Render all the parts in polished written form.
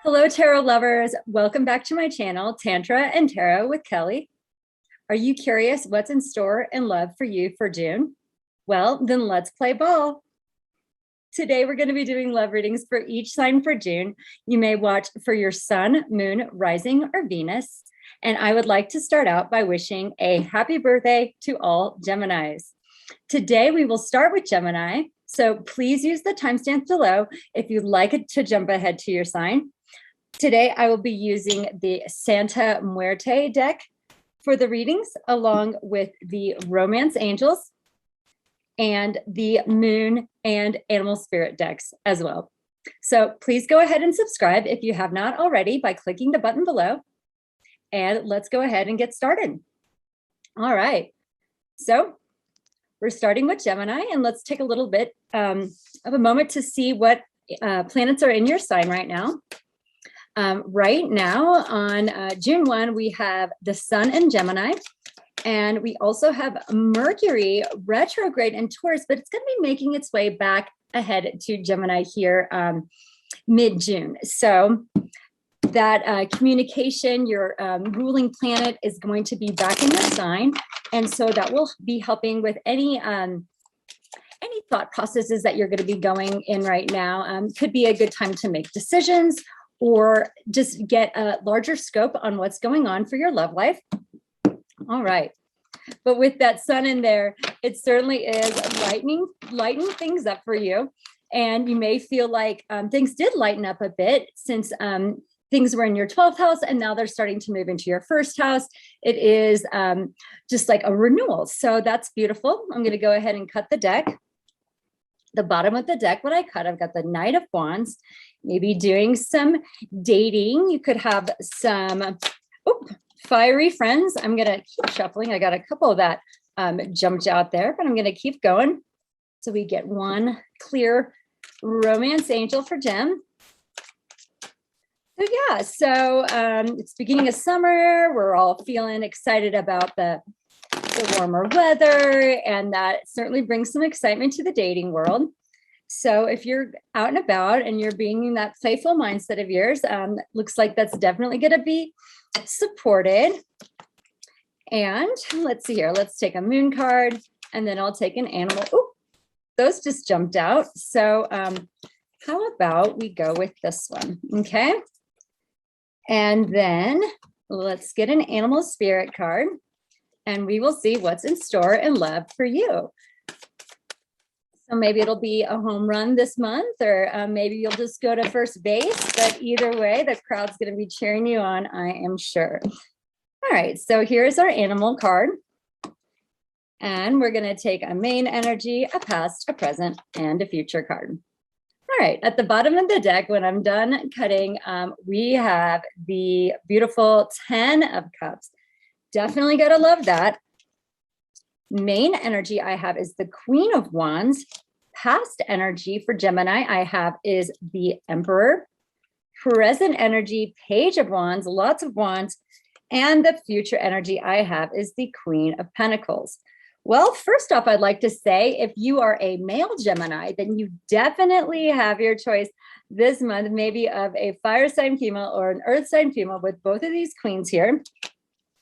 Hello, tarot lovers. Welcome back to my channel, Tantra and Tarot with Kelly. Are you curious what's in store in love for you for June? Well, then let's play ball. Today, we're going to be doing love readings for each sign for June. You may watch for your sun, moon, rising, or Venus. And I would like to start out by wishing a happy birthday to all Geminis. Today, we will start with Gemini. So please use the timestamp below if you'd like it to jump ahead to your sign. Today, I will be using the Santa Muerte deck for the readings, along with the Romance Angels and the Moon and Animal Spirit decks as well. So please go ahead and subscribe if you have not already by clicking the button below. And let's go ahead and get started. All right. So we're starting with Gemini, and let's take a little bit of a moment to see what planets are in your sign right now. Right now on June 1, we have the sun in Gemini, and we also have Mercury retrograde in Taurus, but it's going to be making its way back ahead to Gemini here mid-June. So that communication, your ruling planet is going to be back in your sign. And so that will be helping with any thought processes that you're going to be going in right now. Could be a good time to make decisions or just get a larger scope on what's going on for your love life. All right. But with that sun in there, it certainly is lightening things up for you. And you may feel like things did lighten up a bit since things were in your 12th house, and now they're starting to move into your first house. It is just like a renewal. So that's beautiful. I'm going to go ahead and cut the deck. The bottom of the deck, what I cut, I've got the Knight of Wands, maybe doing some dating. You could have some fiery friends. I'm going to keep shuffling. I got a couple that jumped out there, but I'm going to keep going. So we get one clear Romance Angel for Gem. So yeah, so it's beginning of summer. We're all feeling excited about the warmer weather, and that certainly brings some excitement to the dating world. So if you're out and about and you're being in that playful mindset of yours, looks like that's definitely going to be supported. And let's see here. Let's take a moon card, and then I'll take an animal. Oh, those just jumped out. So how about we go with this one? Okay. And then let's get an animal spirit card, and we will see what's in store in love for you. So maybe it'll be a home run this month, or maybe you'll just go to first base. But either way, the crowd's going to be cheering you on, I am sure. All right, so here's our animal card. And we're going to take a main energy, a past, a present, and a future card. All right, at the bottom of the deck, when I'm done cutting, we have the beautiful 10 of Cups. Definitely got to love that. Main energy I have is the Queen of Wands. Past energy for Gemini I have is the Emperor. Present energy, Page of Wands, lots of wands. And the future energy I have is the Queen of Pentacles. Well, first off, I'd like to say if you are a male Gemini, then you definitely have your choice this month, maybe of a fire sign female or an earth sign female with both of these queens here.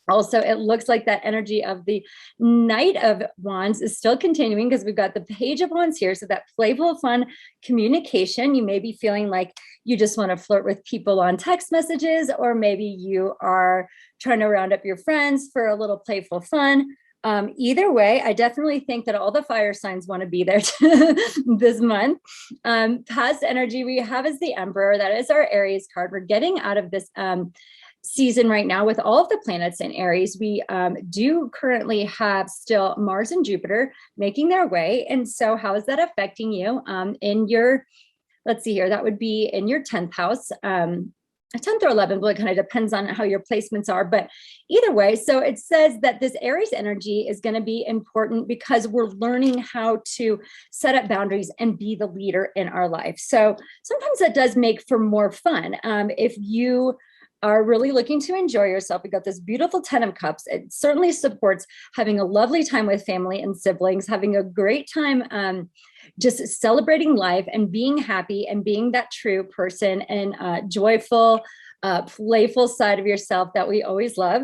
Also, it looks like that energy of the Knight of Wands is still continuing because we've got the Page of Wands here. So that playful, fun communication, you may be feeling like you just want to flirt with people on text messages, or maybe you are trying to round up your friends for a little playful fun. Either way, I definitely think that all the fire signs want to be there this month. Past energy we have is the Emperor. That is our Aries card. We're getting out of this season right now with all of the planets in Aries. We do currently have still Mars and Jupiter making their way. And so how is that affecting you in your, let's see here, that would be in your 10th house. 10th or 11th, well, it kind of depends on how your placements are. But either way, so it says that this Aries energy is going to be important because we're learning how to set up boundaries and be the leader in our life. So sometimes that does make for more fun. If you are really looking to enjoy yourself. We got this beautiful 10 of Cups. It certainly supports having a lovely time with family and siblings, having a great time just celebrating life and being happy and being that true person and joyful, playful side of yourself that we always love.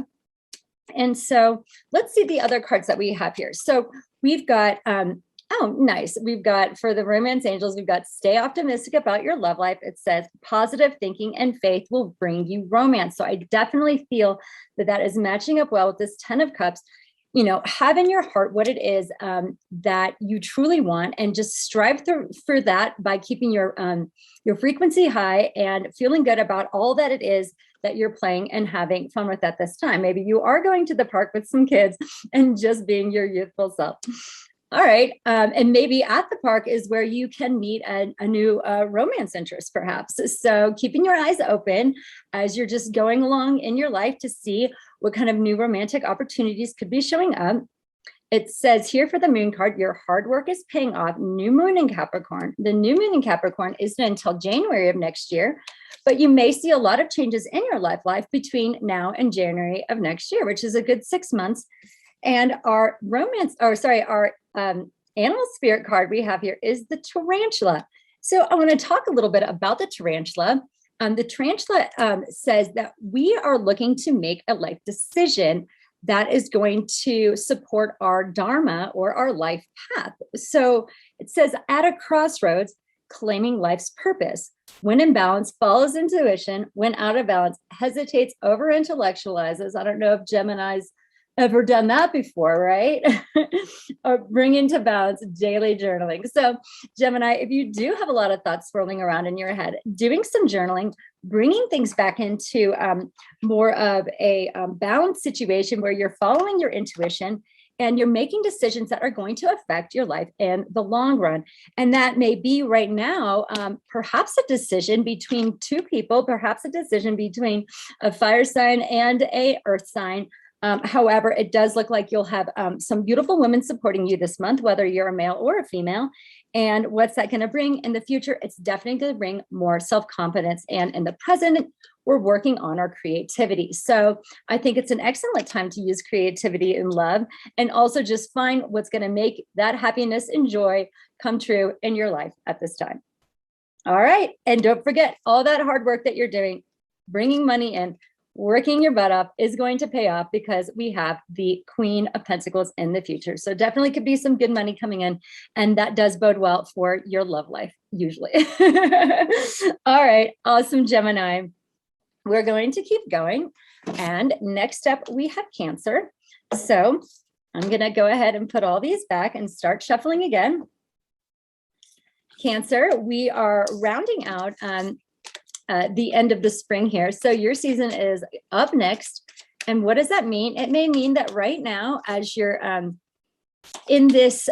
And so let's see the other cards that we have here. So we've got, oh, nice. We've got, for the romance angels, we've got stay optimistic about your love life. It says positive thinking and faith will bring you romance. So I definitely feel that that is matching up well with this 10 of Cups. You know, have in your heart what it is that you truly want, and just strive for that by keeping your frequency high and feeling good about all that it is that you're playing and having fun with at this time. Maybe you are going to the park with some kids and just being your youthful self. All right. And maybe at the park is where you can meet a new romance interest, perhaps. So keeping your eyes open as you're just going along in your life to see what kind of new romantic opportunities could be showing up. It says here for the moon card, your hard work is paying off. New moon in Capricorn. The new moon in Capricorn isn't until January of next year, but you may see a lot of changes in your life between now and January of next year, which is a good 6 months. And our animal spirit card we have here is the tarantula. So I want to talk a little bit about the tarantula. The tarantula says that we are looking to make a life decision that is going to support our dharma or our life path. So it says at a crossroads, claiming life's purpose. When in balance, follows intuition. When out of balance, hesitates, over intellectualizes. I don't know if Gemini's ever done that before, right? Or bring into balance daily journaling. So Gemini, if you do have a lot of thoughts swirling around in your head, doing some journaling, bringing things back into more of a balanced situation where you're following your intuition and you're making decisions that are going to affect your life in the long run. And that may be right now, perhaps a decision between two people, perhaps a decision between a fire sign and a earth sign. However, it does look like you'll have some beautiful women supporting you this month, whether you're a male or a female. And what's that going to bring in the future? It's definitely going to bring more self-confidence. And in the present, we're working on our creativity. So I think it's an excellent time to use creativity in love, and also just find what's going to make that happiness and joy come true in your life at this time. All right. And don't forget, all that hard work that you're doing, bringing money in, working your butt off, is going to pay off, because we have the Queen of Pentacles in the future. So definitely could be some good money coming in, and that does bode well for your love life, usually. All right, awesome, Gemini. We're going to keep going. And next up, we have Cancer. So I'm going to go ahead and put all these back and start shuffling again. Cancer, we are rounding out the end of the spring here. So your season is up next. And what does that mean? It may mean that right now, as you're in this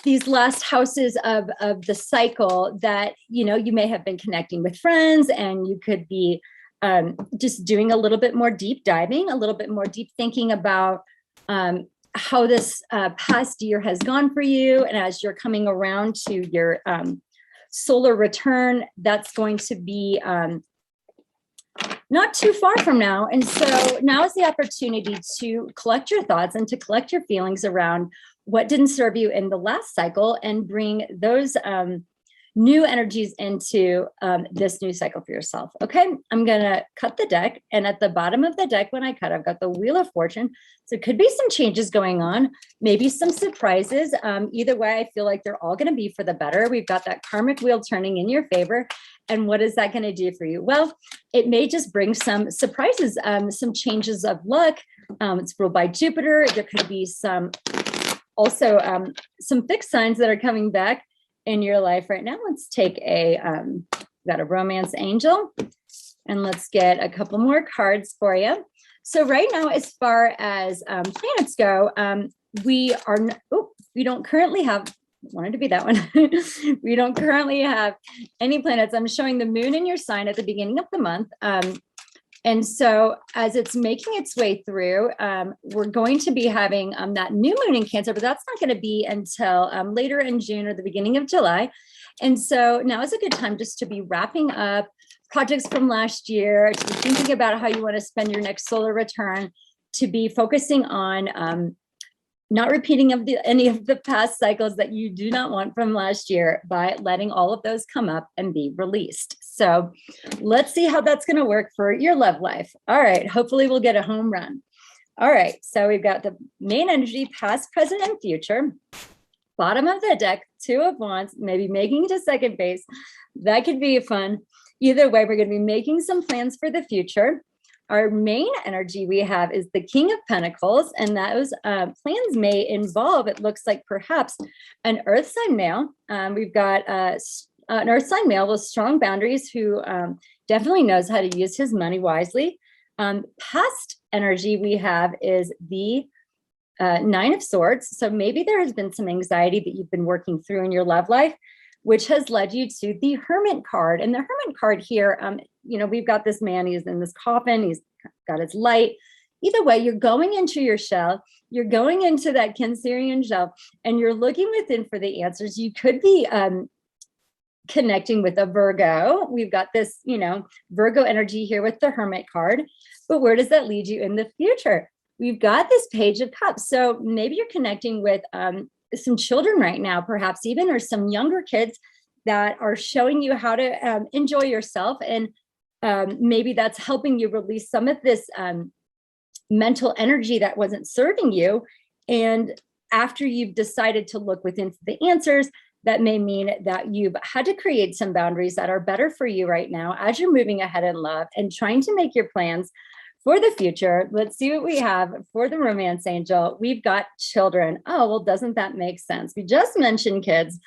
these last houses of the cycle, that you may have been connecting with friends, and you could be just doing a little bit more deep diving, a little bit more deep thinking about how this past year has gone for you. And as you're coming around to your solar return, that's going to be not too far from now. And so now is the opportunity to collect your thoughts and to collect your feelings around what didn't serve you in the last cycle, and bring those new energies into this new cycle for yourself. Okay, I'm going to cut the deck. And at the bottom of the deck, when I cut, I've got the Wheel of Fortune. So it could be some changes going on, maybe some surprises. Either way, I feel like they're all going to be for the better. We've got that karmic wheel turning in your favor. And what is that going to do for you? Well, it may just bring some surprises, some changes of luck. It's ruled by Jupiter. There could be some fixed signs that are coming back in your life right now. Let's take got a romance angel, and let's get a couple more cards for you. So right now, as far as planets go, we don't currently have, wanted to be that one. We don't currently have any planets. I'm showing the moon in your sign at the beginning of the month. And so as it's making its way through, we're going to be having that new moon in Cancer, but that's not going to be until later in June or the beginning of July. And so now is a good time just to be wrapping up projects from last year, to be thinking about how you want to spend your next solar return, to be focusing on not repeating any of the past cycles that you do not want from last year, by letting all of those come up and be released. So let's see how that's going to work for your love life. All right. Hopefully we'll get a home run. All right. So we've got the main energy, past, present, and future. Bottom of the deck, 2 of Wands, maybe making it to second base. That could be fun. Either way, we're going to be making some plans for the future. Our main energy we have is the King of Pentacles, and those plans may involve, it looks like perhaps an earth sign male. We've got an earth sign male with strong boundaries who definitely knows how to use his money wisely. Past energy we have is the 9 of Swords. So maybe there has been some anxiety that you've been working through in your love life, which has led you to the Hermit card. And the Hermit card here, we've got this man, he's in this coffin, he's got his light. Either way, you're going into your shell, you're going into that Cancerian shell, and you're looking within for the answers. You could be connecting with a Virgo. We've got this, Virgo energy here with the Hermit card. But where does that lead you in the future? We've got this Page of Cups. So maybe you're connecting with some children right now, perhaps even, or some younger kids that are showing you how to enjoy yourself. And maybe that's helping you release some of this mental energy that wasn't serving you. And after you've decided to look within for the answers, that may mean that you've had to create some boundaries that are better for you right now as you're moving ahead in love and trying to make your plans for the future. Let's see what we have for the romance angel. We've got children. Oh, well, doesn't that make sense? We just mentioned kids.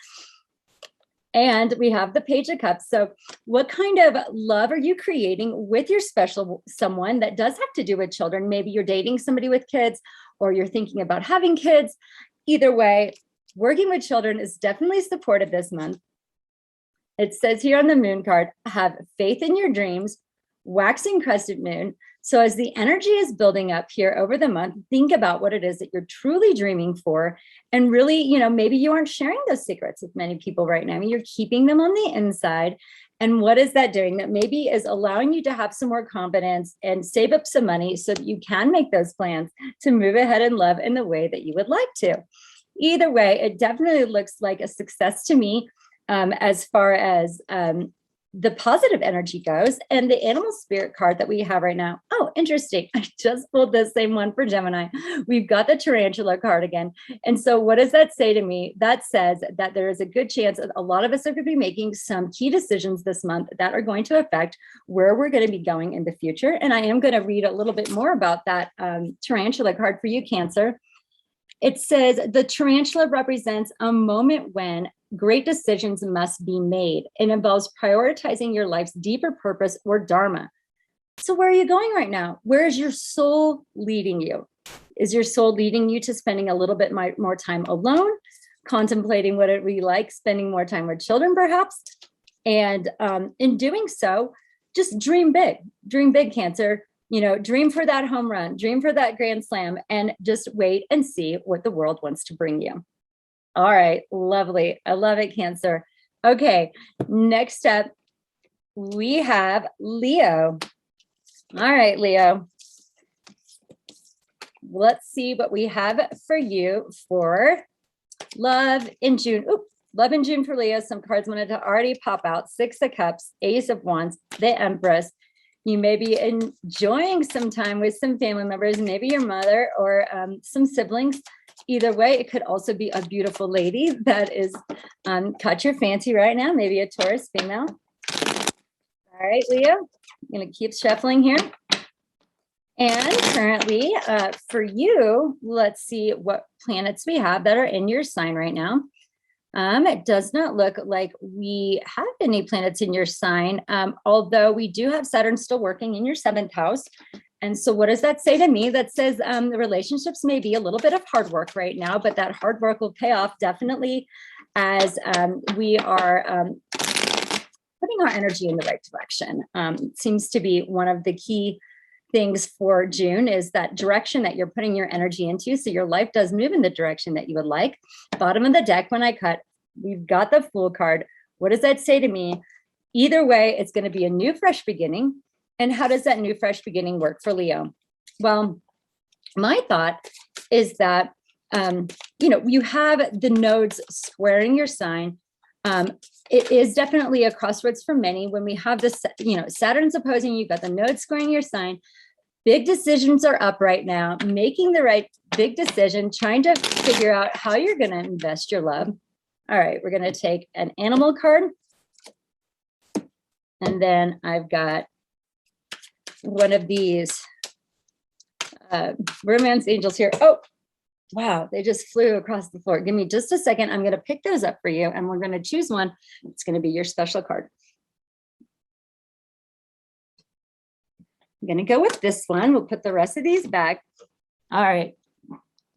And we have the Page of Cups. So what kind of love are you creating with your special someone that does have to do with children? Maybe you're dating somebody with kids, or you're thinking about having kids. Either way, working with children is definitely supported this month. It says here on the moon card, have faith in your dreams, waxing crescent moon. So as the energy is building up here over the month, think about what it is that you're truly dreaming for. And really, maybe you aren't sharing those secrets with many people right now. I mean, you're keeping them on the inside. And what is that doing? That maybe is allowing you to have some more confidence and save up some money so that you can make those plans to move ahead in love in the way that you would like to. Either way, it definitely looks like a success to me as far as the positive energy goes. And the animal spirit card that we have right now. Oh, interesting. I just pulled the same one for Gemini. We've got the tarantula card again. And so what does that say to me? That says that there is a good chance that a lot of us are going to be making some key decisions this month that are going to affect where we're going to be going in the future. And I am going to read a little bit more about that tarantula card for you, Cancer. It says the tarantula represents a moment when great decisions must be made. It involves prioritizing your life's deeper purpose or dharma. So where are you going right now? Where is your soul leading you? Is your soul leading you to spending a little bit more time alone, contemplating what it would be like spending more time with children, perhaps? And in doing so, just dream big, Cancer. Dream for that home run, dream for that grand slam, and just wait and see what the world wants to bring you. All right, lovely. I love it, Cancer. Okay, next up, we have Leo. All right, Leo. Let's see what we have for you for love in June. Ooh, love in June for Leo. Some cards wanted to already pop out. 6 of Cups, Ace of Wands, the Empress. You may be enjoying some time with some family members, maybe your mother or some siblings. Either way, it could also be a beautiful lady that is caught your fancy right now, maybe a Taurus female. All right, Leo, I'm going to keep shuffling here. And currently for you, let's see what planets we have that are in your sign right now. It does not look like we have any planets in your sign, although we do have Saturn still working in your 7th house. And so what does that say to me? That says the relationships may be a little bit of hard work right now, but that hard work will pay off definitely as we are putting our energy in the right direction. Seems to be one of the key things for June, is that direction that you're putting your energy into. So your life does move in the direction that you would like. Bottom of the deck, when I cut, we've got the Fool card. What does that say to me? Either way, it's going to be a new, fresh beginning. And how does that new, fresh beginning work for Leo? Well, my thought is that, you have the nodes squaring your sign. It is definitely a crossroads for many. When we have this, Saturn's opposing, you've got the nodes squaring your sign. Big decisions are up right now, making the right big decision, trying to figure out how you're going to invest your love. All right, we're going to take an animal card. And then I've got one of these romance angels here. Oh, wow, they just flew across the floor. Give me just a second. I'm going to pick those up for you, and we're going to choose one. It's going to be your special card. I'm going to go with this one. We'll put the rest of these back. All right,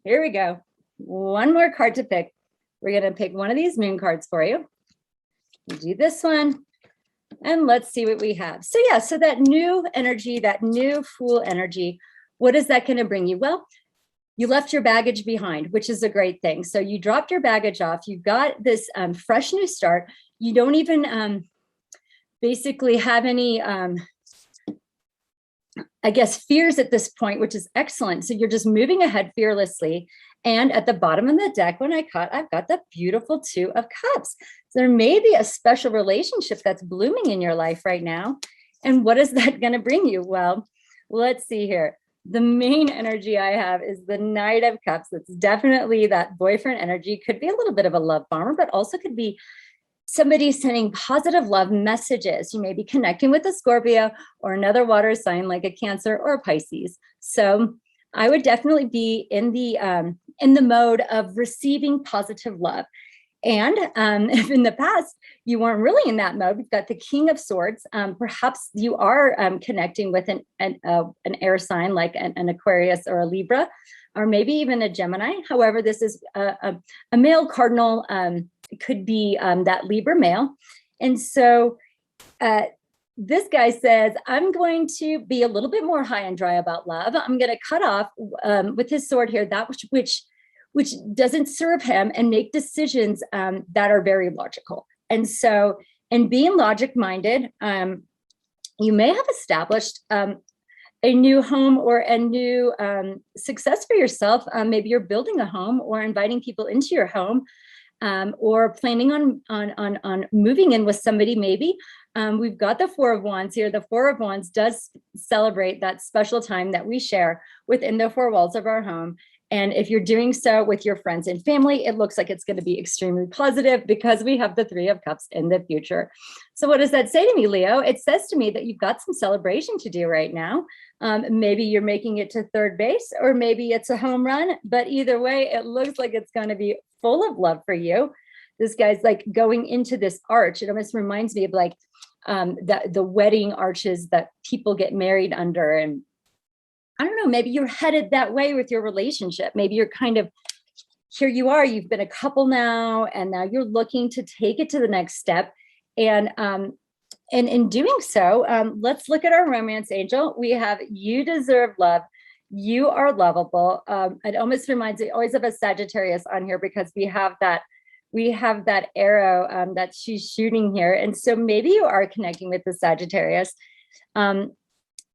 here we go. One more card to pick. We're going to pick one of these moon cards for you. We'll do this one, and let's see what we have. So yeah, so that new energy, that new Fool energy, what is that going to bring you? Well, you left your baggage behind, which is a great thing. So you dropped your baggage off. You've got this fresh new start. You don't even basically have any, fears at this point, which is excellent. So you're just moving ahead fearlessly. And at the bottom of the deck, when I cut, I've got the beautiful Two of Cups. So there may be a special relationship that's blooming in your life right now. And what is that going to bring you? Well, let's see here. The main energy I have is the Knight of Cups. It's definitely that boyfriend energy. Could be a little bit of a love bomber, but also could be somebody sending positive love messages. You may be connecting with a Scorpio or another water sign like a Cancer or a Pisces. So I would definitely be in the mode of receiving positive love. And if in the past you weren't really in that mode, we've got the King of Swords. Perhaps you are connecting with an air sign like an Aquarius or a Libra, or maybe even a Gemini. However, this is a male cardinal. It could be that Libra male. And so this guy says, I'm going to be a little bit more high and dry about love. I'm going to cut off with his sword here, that which doesn't serve him, and make decisions that are very logical. And so, in being logic-minded, you may have established a new home or a new success for yourself. Maybe you're building a home or inviting people into your home, or planning on moving in with somebody maybe. We've got the Four of Wands here. The Four of Wands does celebrate that special time that we share within the four walls of our home. And if you're doing so with your friends and family, it looks like it's going to be extremely positive because we have the Three of Cups in the future. So what does that say to me, Leo? It says to me that you've got some celebration to do right now. Maybe you're making it to third base, or maybe it's a home run. But either way, it looks like it's going to be full of love for you. This guy's like going into this arch. It almost reminds me of like the wedding arches that people get married under. And I don't know, maybe you're headed that way with your relationship. Maybe you're kind of, here you are, you've been a couple now, and now you're looking to take it to the next step. And in doing so, let's look at our romance angel. We have, you deserve love. You are lovable. It almost reminds me always of a Sagittarius on here, because we have that arrow that she's shooting here. And so maybe you are connecting with the Sagittarius.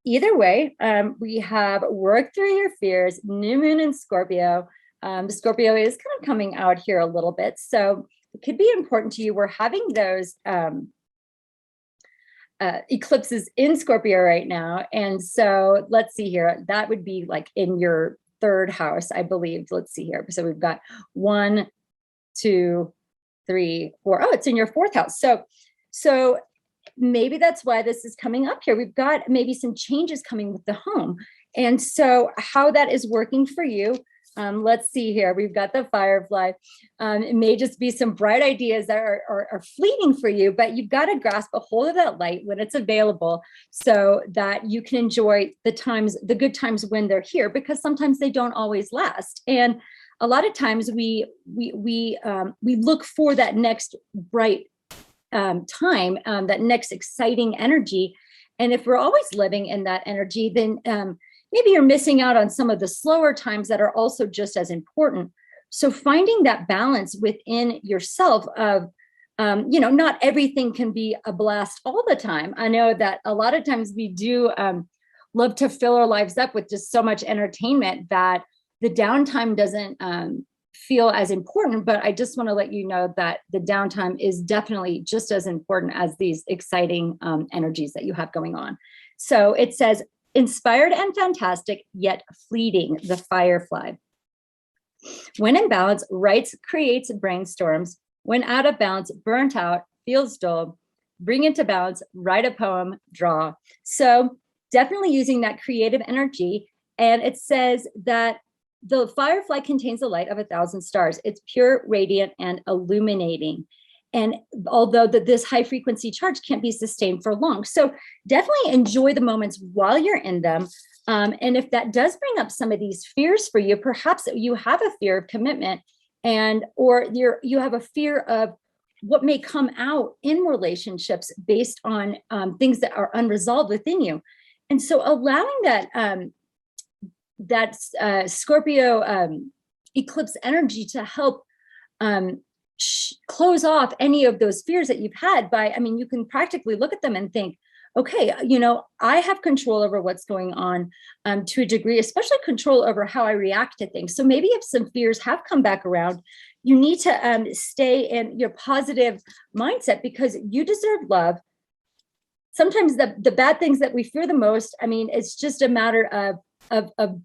Either way, we have worked through your fears, new moon in Scorpio. Scorpio is kind of coming out here a little bit. So it could be important to you. We're having those eclipses in Scorpio right now. And so let's see here. That would be like in your third house, I believe. Let's see here. So we've got 1, 2, 3, 4. Oh, it's in your fourth house. So maybe that's why this is coming up here. We've got maybe some changes coming with the home. And so how that is working for you, let's see here. We've got the Firefly. It may just be some bright ideas that are fleeting for you, but you've got to grasp a hold of that light when it's available, so that you can enjoy the good times when they're here, because sometimes they don't always last. And a lot of times we look for that next bright time, that next exciting energy. And if we're always living in that energy, then maybe you're missing out on some of the slower times that are also just as important. So finding that balance within yourself of, not everything can be a blast all the time. I know that a lot of times we do love to fill our lives up with just so much entertainment that the downtime doesn't feel as important. But I just want to let you know that the downtime is definitely just as important as these exciting energies that you have going on. So it says, inspired and fantastic, yet fleeting, the firefly. When in balance, writes, creates, brainstorms. When out of balance, burnt out, feels dull. Bring into balance, write a poem, draw. So definitely using that creative energy. And it says that the firefly contains the light of 1,000 stars. It's pure, radiant, and illuminating. And although this high frequency charge can't be sustained for long. So definitely enjoy the moments while you're in them. And if that does bring up some of these fears for you, perhaps you have a fear of commitment, or you have a fear of what may come out in relationships based on things that are unresolved within you. And so allowing that Scorpio eclipse energy to help close off any of those fears that you've had you can practically look at them and think, okay, I have control over what's going on to a degree, especially control over how I react to things. So maybe if some fears have come back around, you need to stay in your positive mindset because you deserve love. Sometimes the bad things that we fear the most, it's just a matter of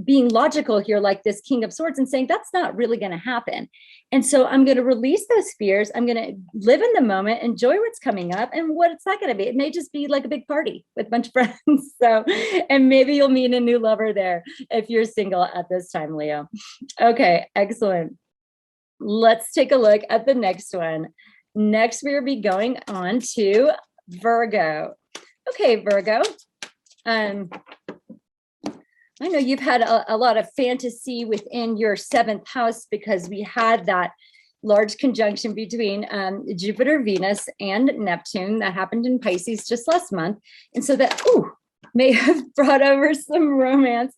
being logical here, like this King of Swords, and saying that's not really going to happen. And so I'm going to release those fears. I'm going to live in the moment, enjoy what's coming up, and what it's not going to be. It may just be like a big party with a bunch of friends. So, and maybe you'll meet a new lover there if you're single at this time, Leo. Okay, excellent. Let's take a look at the next one. Next, we'll be going on to Virgo. Okay, Virgo. I know you've had a lot of fantasy within your 7th house because we had that large conjunction between Jupiter, Venus, and Neptune that happened in Pisces just last month. And so that may have brought over some romance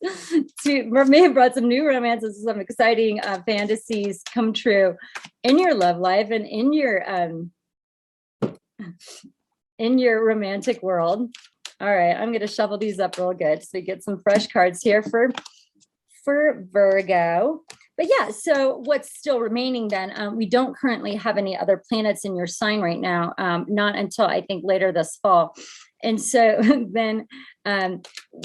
may have brought some new romances, some exciting fantasies come true in your love life and in your romantic world. All right, I'm going to shuffle these up real good so we get some fresh cards here for Virgo. But yeah, so what's still remaining then, we don't currently have any other planets in your sign right now, not until I think later this fall. And so then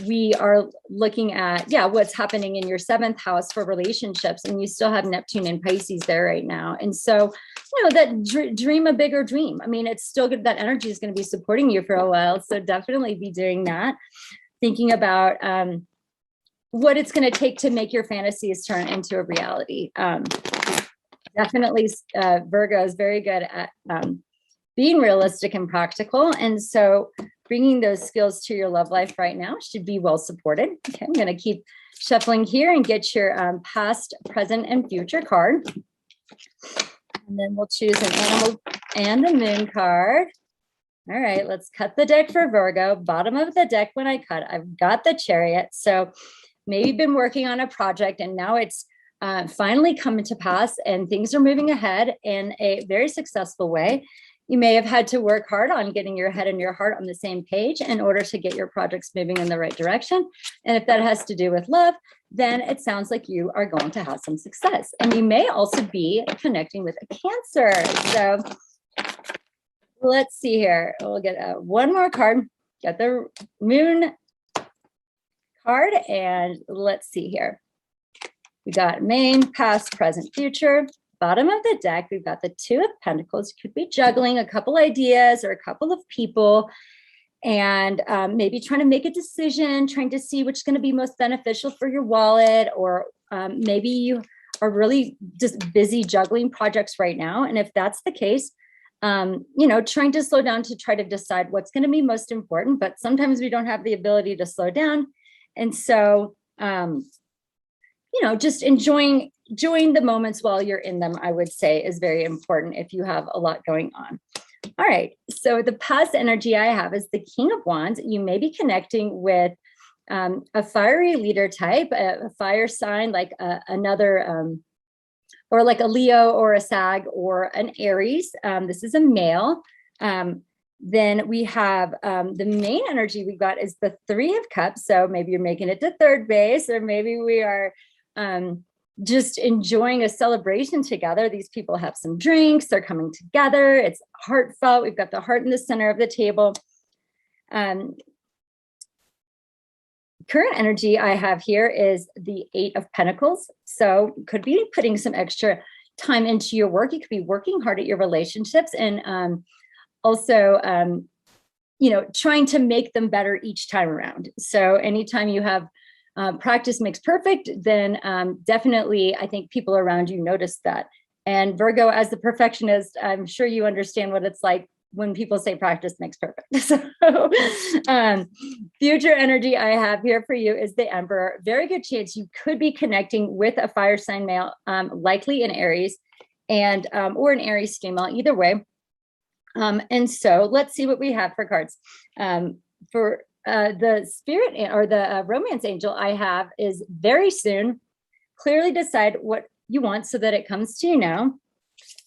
we are looking at, what's happening in your 7th house for relationships. And you still have Neptune and Pisces there right now. And so, that dream a bigger dream. It's still good. That energy is going to be supporting you for a while. So definitely be doing that. Thinking about what it's going to take to make your fantasies turn into a reality. Definitely Virgo is very good at being realistic and practical. And so bringing those skills to your love life right now should be well supported. Okay, I'm going to keep shuffling here and get your past, present, and future card. And then we'll choose an animal and the moon card. All right, let's cut the deck for Virgo. Bottom of the deck when I cut, I've got the Chariot. So maybe you've been working on a project and now it's finally coming to pass and things are moving ahead in a very successful way. You may have had to work hard on getting your head and your heart on the same page in order to get your projects moving in the right direction. And if that has to do with love, then it sounds like you are going to have some success. And you may also be connecting with a Cancer. So let's see here. We'll get one more card. Get the moon card. And let's see here. We got main, past, present, future. Bottom of the deck, we've got the Two of Pentacles. You could be juggling a couple ideas or a couple of people and maybe trying to make a decision, trying to see which is going to be most beneficial for your wallet, or maybe you are really just busy juggling projects right now. And if that's the case, trying to slow down to try to decide what's going to be most important, but sometimes we don't have the ability to slow down. And so, just enjoying the moments while you're in them, I would say is very important if you have a lot going on. All right. So the past energy I have is the King of Wands. You may be connecting with a fiery leader type, a fire sign, like another, or like a Leo or a Sag or an Aries. This is a male. Then we have the main energy we've got is the Three of Cups. So maybe you're making it to third base, or maybe we are just enjoying a celebration together. These people have some drinks, they're coming together. It's heartfelt. We've got the heart in the center of the table. Current energy I have here is the Eight of Pentacles. So could be putting some extra time into your work. You could be working hard at your relationships and also, trying to make them better each time around. So anytime you have practice makes perfect, then definitely I think people around you notice that. And Virgo, as the perfectionist, I'm sure you understand what it's like when people say practice makes perfect. So future energy I have here for you is the Emperor. Very good chance you could be connecting with a fire sign male, likely an Aries, and or an Aries female, either way. And so let's see what we have for cards. For the spirit or the romance angel I have is very soon. Clearly decide what you want so that it comes to you now.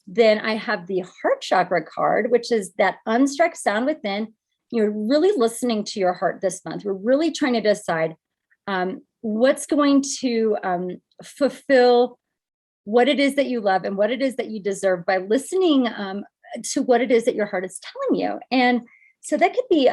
Then I have the heart chakra card, which is that unstruck sound within. You're really listening to your heart this month. We're really trying to decide what's going to fulfill what it is that you love and what it is that you deserve by listening to what it is that your heart is telling you. And so that could be,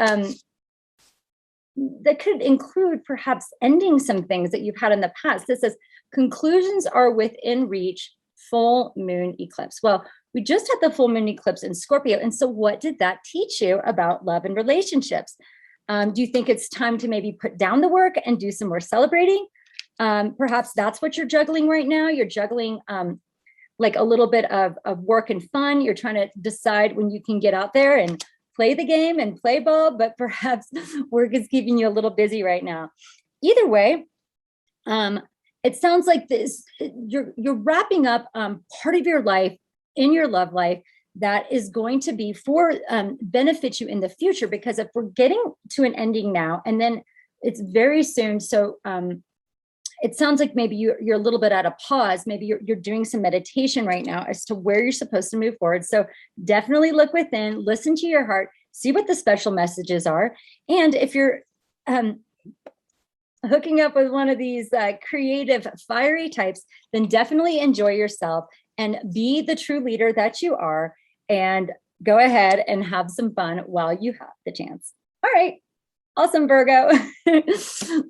that could include perhaps ending some things that you've had in the past. This says conclusions are within reach, full moon eclipse. Well, we just had the full moon eclipse in Scorpio. And so what did that teach you about love and relationships? Do you think it's time to maybe put down the work and do some more celebrating? Perhaps that's what you're juggling right now. You're juggling like a little bit of work and fun. You're trying to decide when you can get out there and play the game and play ball, but perhaps work is keeping you a little busy right now. Either way, it sounds like this, you're wrapping up part of your life in your love life that is going to be for benefit you in the future, because if we're getting to an ending now and then it's very soon. So it sounds like maybe you're a little bit at a pause. Maybe you're doing some meditation right now as to where you're supposed to move forward. So definitely look within, listen to your heart, see what the special messages are. And if you're hooking up with one of these creative, fiery types, then definitely enjoy yourself and be the true leader that you are, and go ahead and have some fun while you have the chance. All right. Awesome, Virgo.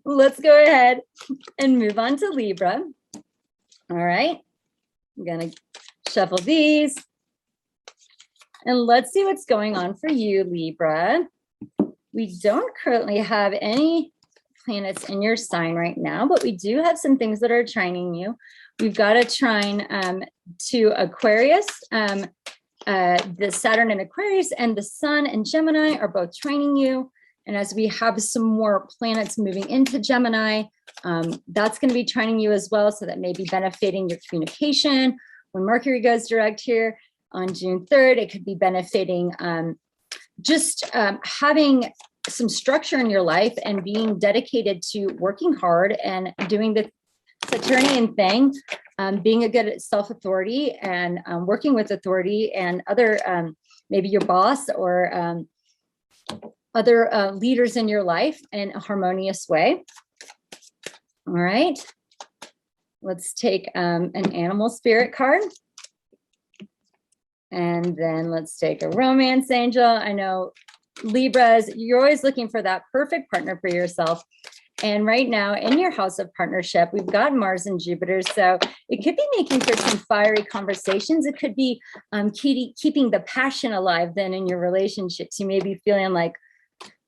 Let's go ahead and move on to Libra. All right. I'm going to shuffle these. And let's see what's going on for you, Libra. We don't currently have any planets in your sign right now, but we do have some things that are trining you. We've got a trine to Aquarius. The Saturn in Aquarius and the Sun and Gemini are both trining you. And as we have some more planets moving into Gemini, that's going to be trining you as well. So that may be benefiting your communication. When Mercury goes direct here on June 3rd, it could be benefiting just having some structure in your life and being dedicated to working hard and doing the Saturnian thing, being a good self-authority and working with authority and other, maybe your boss or other leaders in your life in a harmonious way. All right. Let's take an animal spirit card. And then let's take a romance angel. I know Libras, you're always looking for that perfect partner for yourself. And right now in your house of partnership, we've got Mars and Jupiter. So it could be making for some fiery conversations. It could be keeping the passion alive then in your relationships. You may be feeling like,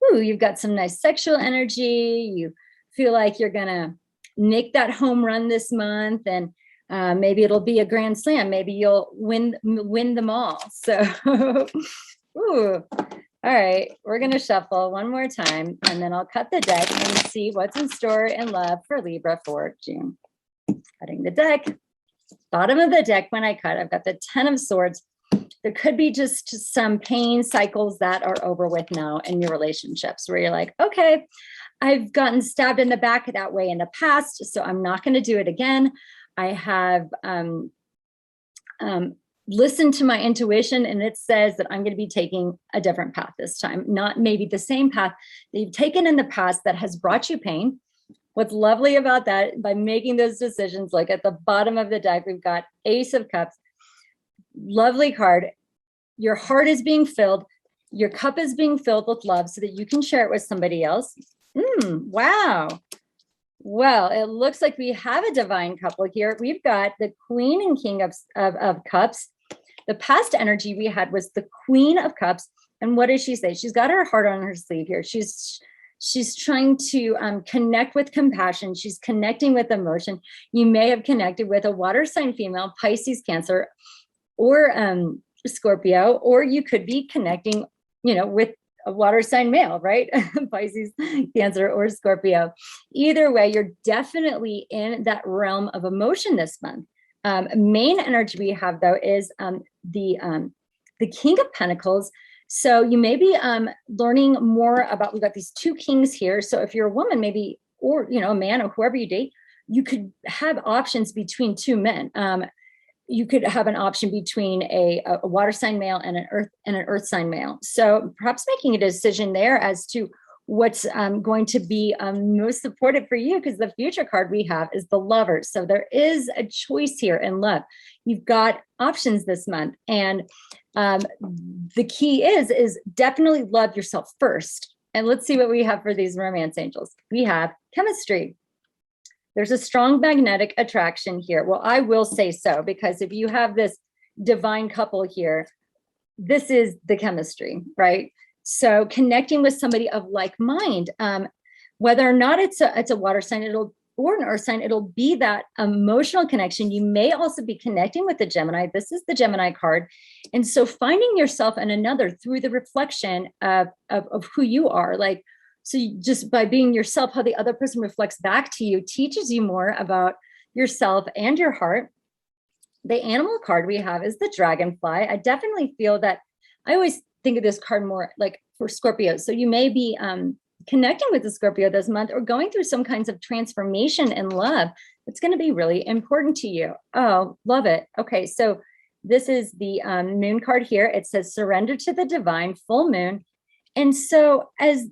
ooh, you've got some nice sexual energy. You feel like you're going to make that home run this month. And maybe it'll be a grand slam. Maybe you'll win them all. So, ooh. All right, we're going to shuffle one more time, and then I'll cut the deck and see what's in store in love for Libra for June. Cutting the deck. Bottom of the deck when I cut, I've got the 10 of Swords. There could be just some pain cycles that are over with now in your relationships where you're like, okay, I've gotten stabbed in the back that way in the past, so I'm not going to do it again. I have listened to my intuition, and it says that I'm going to be taking a different path this time, not maybe the same path that you've taken in the past that has brought you pain. What's lovely about that, by making those decisions, like at the bottom of the deck, we've got Ace of Cups, lovely card. Your heart is being filled. Your cup is being filled with love so that you can share it with somebody else. Wow. Well, it looks like we have a divine couple here. We've got the Queen and King of Cups. The past energy we had was the Queen of Cups. And what does she say? She's got her heart on her sleeve here. She's trying to connect with compassion. She's connecting with emotion. You may have connected with a water sign female, Pisces, Cancer, or Scorpio, or you could be connecting, with a water sign male, right? Pisces, Cancer, or Scorpio. Either way, you're definitely in that realm of emotion this month. Main energy we have, though, is the King of Pentacles. So you may be learning more about, we've got these two kings here. So if you're a woman, maybe, or, a man, or whoever you date, you could have options between two men. You could have an option between a water sign male and an earth sign male. So perhaps making a decision there as to what's going to be most supportive for you, because the future card we have is the Lovers. So there is a choice here in love. You've got options this month. And the key is definitely love yourself first. And let's see what we have for these romance angels. We have chemistry. There's a strong magnetic attraction here. Well, I will say so, because if you have this divine couple here, this is the chemistry, right? So connecting with somebody of like mind, whether or not it's a water sign, or an earth sign, it'll be that emotional connection. You may also be connecting with the Gemini. This is the Gemini card. And so finding yourself in another through the reflection of who you are, like, so just by being yourself, how the other person reflects back to you teaches you more about yourself and your heart. The animal card we have is the dragonfly. I definitely feel that I always think of this card more like for Scorpio. So you may be connecting with the Scorpio this month, or going through some kinds of transformation in love. It's going to be really important to you. Oh, love it. Okay, so this is the moon card here. It says surrender to the divine, full moon. And so as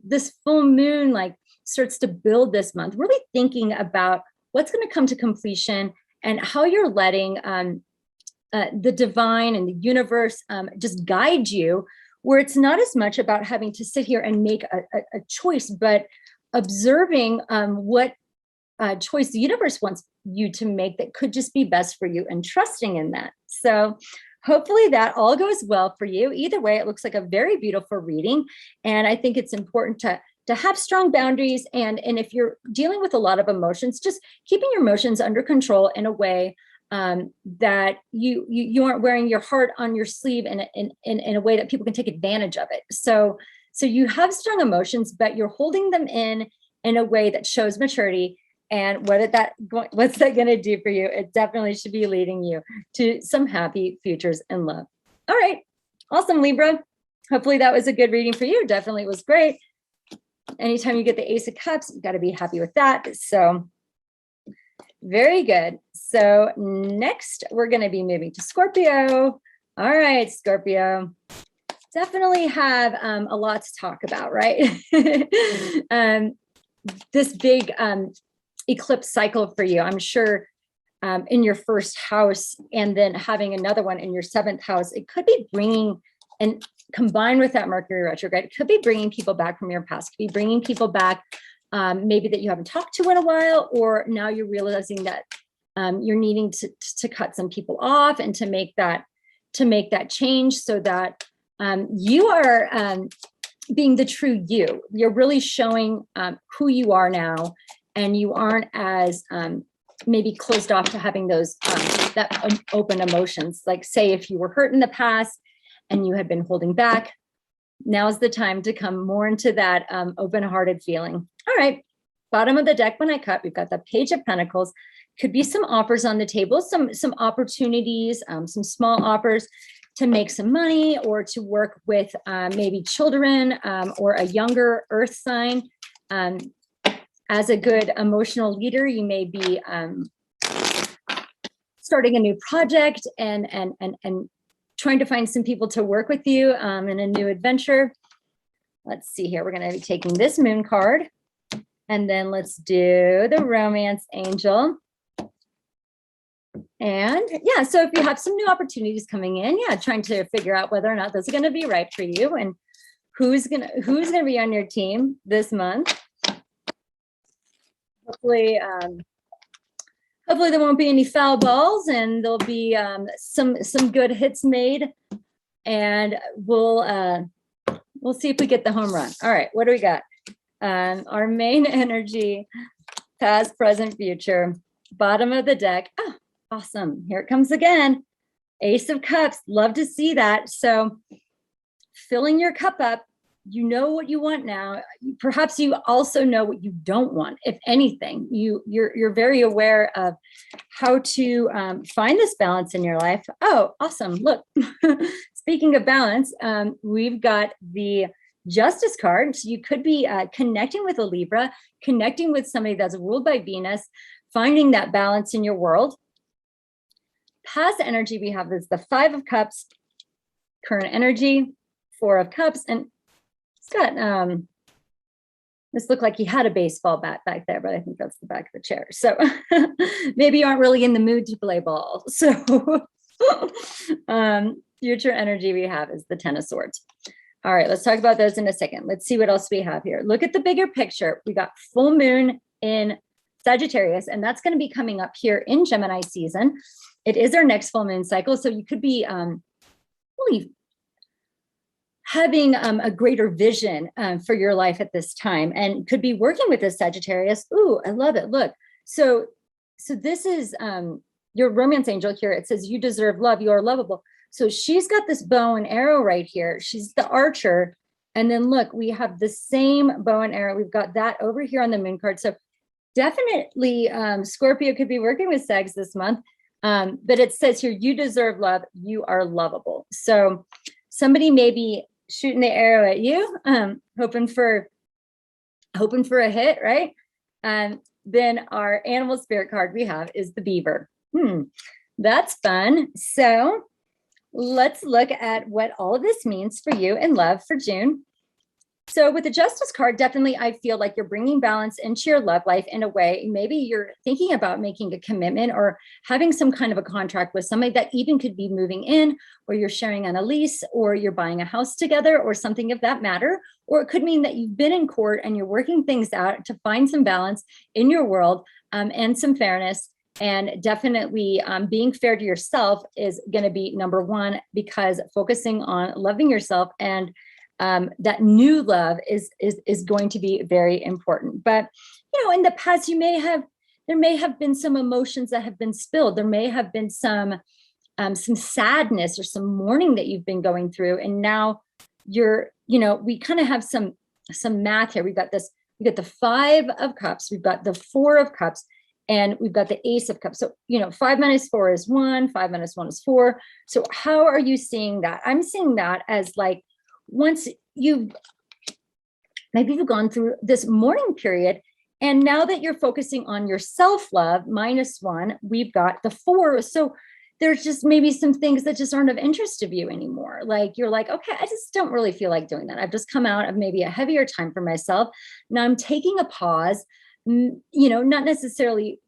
this full moon like starts to build this month, really thinking about what's going to come to completion and how you're letting the divine and the universe just guide you, where it's not as much about having to sit here and make a choice, but observing what choice the universe wants you to make that could just be best for you, and trusting in that. So hopefully that all goes well for you. Either way, it looks like a very beautiful reading. And I think it's important to have strong boundaries. And if you're dealing with a lot of emotions, just keeping your emotions under control in a way that you aren't wearing your heart on your sleeve in a way that people can take advantage of it. So you have strong emotions, but you're holding them in a way that shows maturity. And what's that going to do for you? It definitely should be leading you to some happy futures in love. All right. Awesome, Libra. Hopefully that was a good reading for you. Definitely was great. Anytime you get the Ace of Cups, you got to be happy with that. So very good. So next we're going to be moving to Scorpio. All right, Scorpio. Definitely have a lot to talk about, right? This big eclipse cycle for you, I'm sure, in your first house, and then having another one in your seventh house, it could be bringing, and combined with that Mercury retrograde, it could be bringing people back from your past, could be bringing people back maybe that you haven't talked to in a while, or now you're realizing that you're needing to cut some people off and to make that change, so that you are being the true you. You're really showing who you are now, and you aren't as maybe closed off to having those that open emotions. Like, say if you were hurt in the past and you had been holding back, now's the time to come more into that open-hearted feeling. All right, bottom of the deck when I cut, we've got the Page of Pentacles. Could be some offers on the table, some opportunities, some small offers. to make some money or to work with maybe children or a younger earth sign. As a good emotional leader, you may be starting a new project and trying to find some people to work with you in a new adventure. Let's see here. We're going to be taking this moon card, and then let's do the romance angel. And yeah, so if you have some new opportunities coming in, yeah, trying to figure out whether or not those are going to be right for you and who's gonna be on your team this month. Hopefully, hopefully there won't be any foul balls, and there'll be some good hits made, and we'll see if we get the home run. All right, what do we got? Our main energy, past, present, future, bottom of the deck. Oh, awesome. Here it comes again. Ace of Cups. Love to see that. So filling your cup up, you know what you want now. Perhaps you also know what you don't want. If anything, you're very aware of how to find this balance in your life. Oh, awesome. Look, speaking of balance, we've got the Justice card. So you could be connecting with a Libra, connecting with somebody that's ruled by Venus, finding that balance in your world. Past energy we have is the Five of Cups, current energy, Four of Cups, and it's got this looked like he had a baseball bat back there, but I think that's the back of the chair. So maybe you aren't really in the mood to play ball. So future energy we have is the Ten of Swords. All right, let's talk about those in a second. Let's see what else we have here. Look at the bigger picture. We got full moon in Sagittarius, and that's going to be coming up here in Gemini season. It is our next full moon cycle. So you could be really having a greater vision for your life at this time, and could be working with this Sagittarius. Ooh, I love it. Look, so this is your romance angel here. It says you deserve love. You are lovable. So she's got this bow and arrow right here. She's the archer. And then look, we have the same bow and arrow. We've got that over here on the moon card. So definitely Scorpio could be working with Sags this month. But it says here, you deserve love. You are lovable. So somebody may be shooting the arrow at you, hoping for a hit, right? Then our animal spirit card we have is the beaver. That's fun. So let's look at what all of this means for you in love for June. So with the Justice card, definitely I feel like you're bringing balance into your love life in a way. Maybe you're thinking about making a commitment or having some kind of a contract with somebody that even could be moving in, or you're sharing on a lease, or you're buying a house together, or something of that matter. Or it could mean that you've been in court and you're working things out to find some balance in your world and some fairness. And definitely being fair to yourself is going to be number one, because focusing on loving yourself and that new love is going to be very important. But, you know, in the past, there may have been some emotions that have been spilled. There may have been some sadness or some mourning that you've been going through. And now we kind of have some math here. We got the Five of Cups. We've got the Four of Cups. And we've got the Ace of Cups. So, 5 minus 4 is 1, 5 minus 1 is 4. So how are you seeing that? I'm seeing that as like, once you've gone through this mourning period, and now that you're focusing on your self-love, -1, we've got the 4. So there's just maybe some things that just aren't of interest of you anymore. Like you're like, okay, I just don't really feel like doing that. I've just come out of maybe a heavier time for myself. Now I'm taking a pause, not necessarily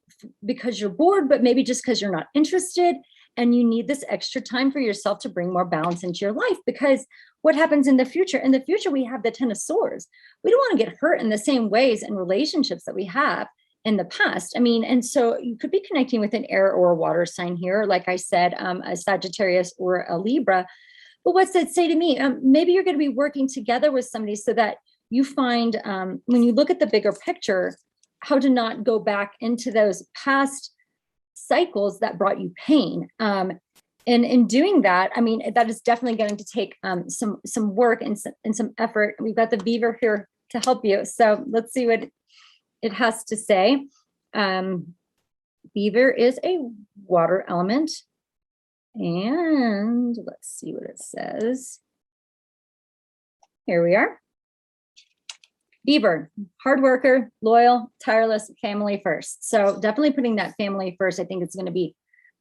because you're bored, but maybe just because you're not interested. And you need this extra time for yourself to bring more balance into your life, because what happens in the future? In the future, we have the Ten of Swords. We don't want to get hurt in the same ways in relationships that we have in the past. And so you could be connecting with an air or a water sign here. Like I said, a Sagittarius or a Libra. But what's that say to me? Maybe you're going to be working together with somebody so that you find, when you look at the bigger picture, how to not go back into those past cycles that brought you pain. And in doing that, that is definitely going to take some work and some effort. We've got the beaver here to help you. So let's see what it has to say. Beaver is a water element. And let's see what it says. Here we are. Beaver, hard worker, loyal, tireless, family first. So definitely putting that family first. I think it's going to be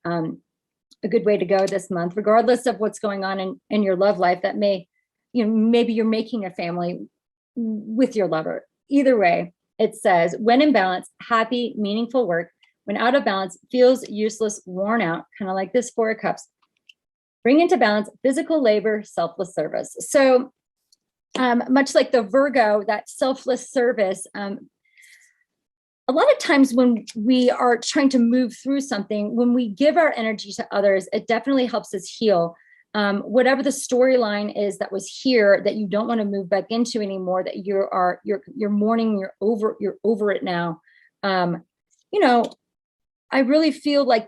a good way to go this month, regardless of what's going on in your love life. That may, maybe you're making a family with your lover. Either way, it says, when in balance, happy, meaningful work. When out of balance, feels useless, worn out, kind of like this Four of Cups. Bring into balance, physical labor, selfless service. So much like the Virgo, that selfless service, a lot of times when we are trying to move through something, when we give our energy to others, it definitely helps us heal. Whatever the storyline is that was here that you don't want to move back into anymore, that you're mourning, you're over it now. I really feel like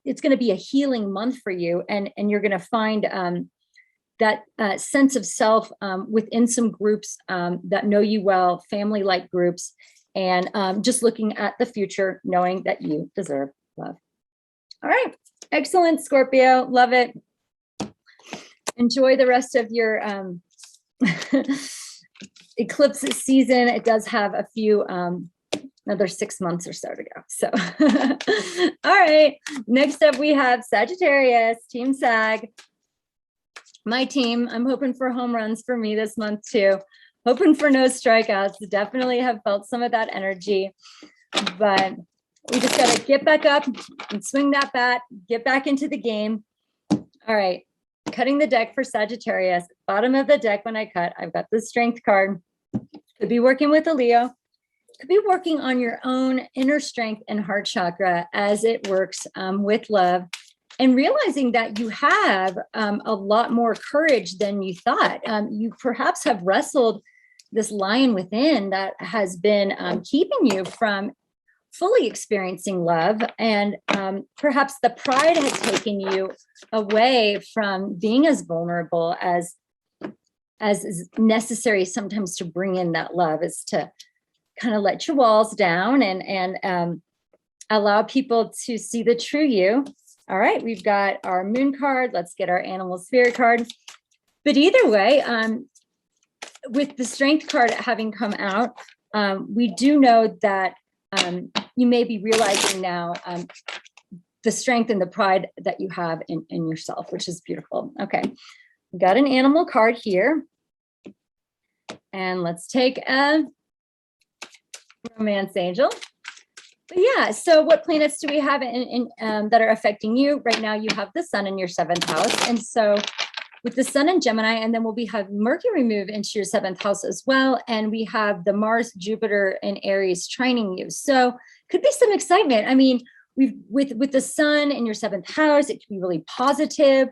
it's going to be a healing month for you, and you're going to find that sense of self within some groups that know you well, family-like groups, and just looking at the future, knowing that you deserve love. All right, excellent, Scorpio, love it. Enjoy the rest of your eclipse season. It does have a few another 6 months or so to go. So, all right. Next up, we have Sagittarius, Team Sag. My team, I'm hoping for home runs for me this month too. Hoping for no strikeouts. Definitely have felt some of that energy, but we just got to get back up and swing that bat, get back into the game. All right. Cutting the deck for Sagittarius. Bottom of the deck when I cut, I've got the Strength card. Could be working with a Leo. Could be working on your own inner strength and heart chakra as it works with love, and realizing that you have a lot more courage than you thought. You perhaps have wrestled this lion within that has been keeping you from fully experiencing love, and perhaps the pride has taken you away from being as vulnerable as is necessary sometimes to bring in that love, is to kind of let your walls down and allow people to see the true you. All right, we've got our moon card. Let's get our animal spirit card. But either way, with the strength card having come out, we do know that you may be realizing now the strength and the pride that you have in yourself, which is beautiful. Okay, we got an animal card here. And let's take a romance angel. But yeah, so what planets do we have in that are affecting you? Right now, you have the sun in your 7th house. And so with the sun in Gemini, and then we have Mercury move into your 7th house as well. And we have the Mars, Jupiter, and Aries trining you. So could be some excitement. I mean, with the sun in your 7th house, it could be really positive.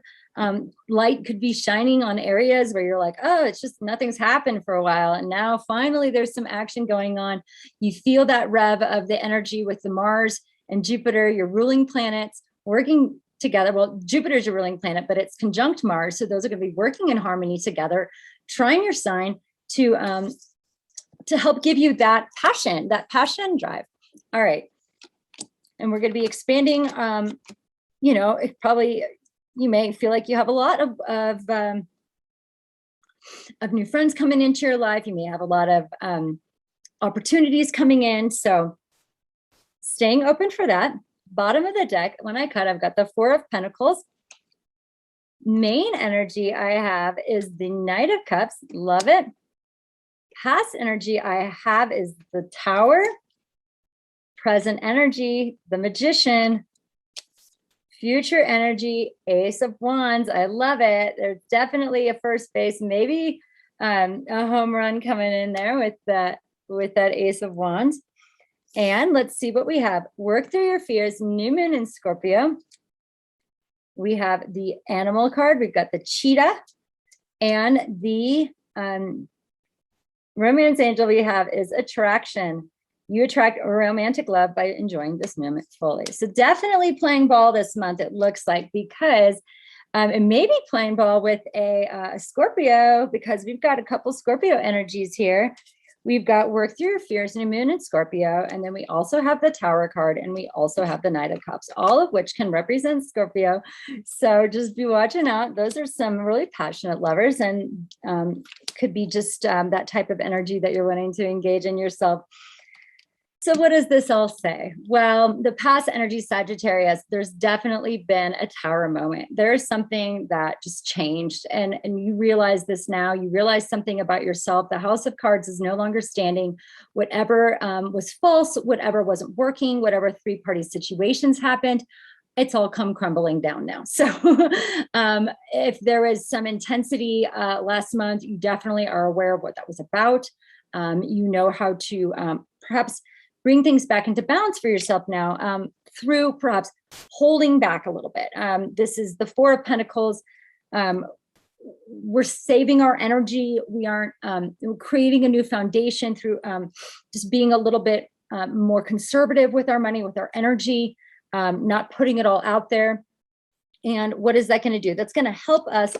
Light could be shining on areas where you're like, oh, it's just nothing's happened for a while. And now finally there's some action going on. You feel that rev of the energy with the Mars and Jupiter, your ruling planets, working together. Well, Jupiter's your ruling planet, but it's conjunct Mars. So those are going to be working in harmony together, trying your sign to help give you that passion and drive. All right. And we're going to be expanding, you may feel like you have a lot of new friends coming into your life. You may have a lot of opportunities coming in. So staying open for that. Bottom of the deck, when I cut, I've got the 4 of Pentacles. Main energy I have is the Knight of Cups. Love it. Past energy I have is the Tower. Present energy, the Magician. Future energy, Ace of Wands. I love it. There's definitely a first base, maybe a home run coming in there with that Ace of Wands. And let's see what we have. Work through your fears. New moon in Scorpio. We have the animal card. We've got the cheetah, and the romance angel we have is attraction. You attract a romantic love by enjoying this moment fully. So definitely playing ball this month, it looks like, because it may be playing ball with a Scorpio, because we've got a couple Scorpio energies here. We've got work through your fears, new moon in Scorpio. And then we also have the Tower card, and we also have the Knight of Cups, all of which can represent Scorpio. So just be watching out. Those are some really passionate lovers, and could be just that type of energy that you're wanting to engage in yourself. So what does this all say? Well, the past energy Sagittarius, there's definitely been a Tower moment. There's something that just changed, and you realize this now. You realize something about yourself. The House of Cards is no longer standing. Whatever was false, whatever wasn't working, whatever three-party situations happened, it's all come crumbling down now. So if there was some intensity last month, you definitely are aware of what that was about. You know how to perhaps bring things back into balance for yourself now through perhaps holding back a little bit. This is the Four of Pentacles. We're saving our energy. We aren't creating a new foundation through just being a little bit more conservative with our money, with our energy, not putting it all out there. And what is that going to do? That's going to help us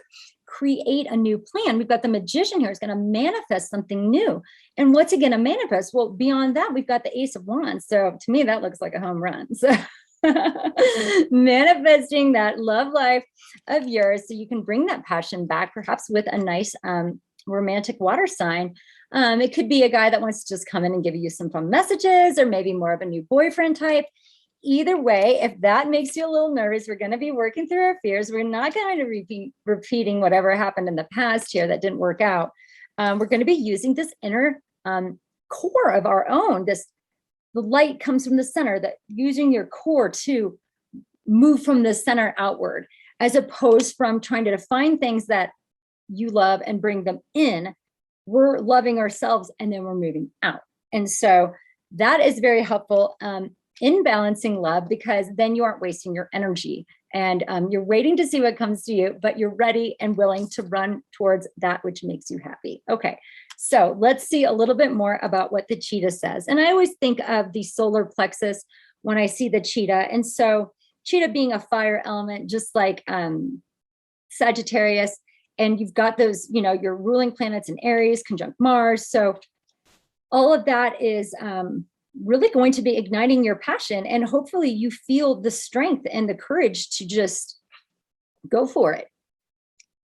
create a new plan. We've got the Magician here. It's going to manifest something new. And what's it going to manifest? Well, beyond that, we've got the Ace of Wands. So to me, that looks like a home run. So manifesting that love life of yours so you can bring that passion back, perhaps with a nice romantic water sign. It could be a guy that wants to just come in and give you some fun messages, or maybe more of a new boyfriend type. Either way, if that makes you a little nervous, we're going to be working through our fears. We're not going to be repeating whatever happened in the past here that didn't work out. We're going to be using this inner core of our own. The light comes from the center, that using your core to move from the center outward, as opposed from trying to define things that you love and bring them in. We're loving ourselves, and then we're moving out. And so that is very helpful in balancing love, because then you aren't wasting your energy, and you're waiting to see what comes to you, but you're ready and willing to run towards that which makes you happy. Okay, so let's see a little bit more about what the cheetah says. And I always think of the solar plexus when I see the cheetah. And so cheetah being a fire element, just like Sagittarius, and you've got those, you know, your ruling planets in Aries conjunct Mars. So all of that is really going to be igniting your passion, and hopefully you feel the strength and the courage to just go for it.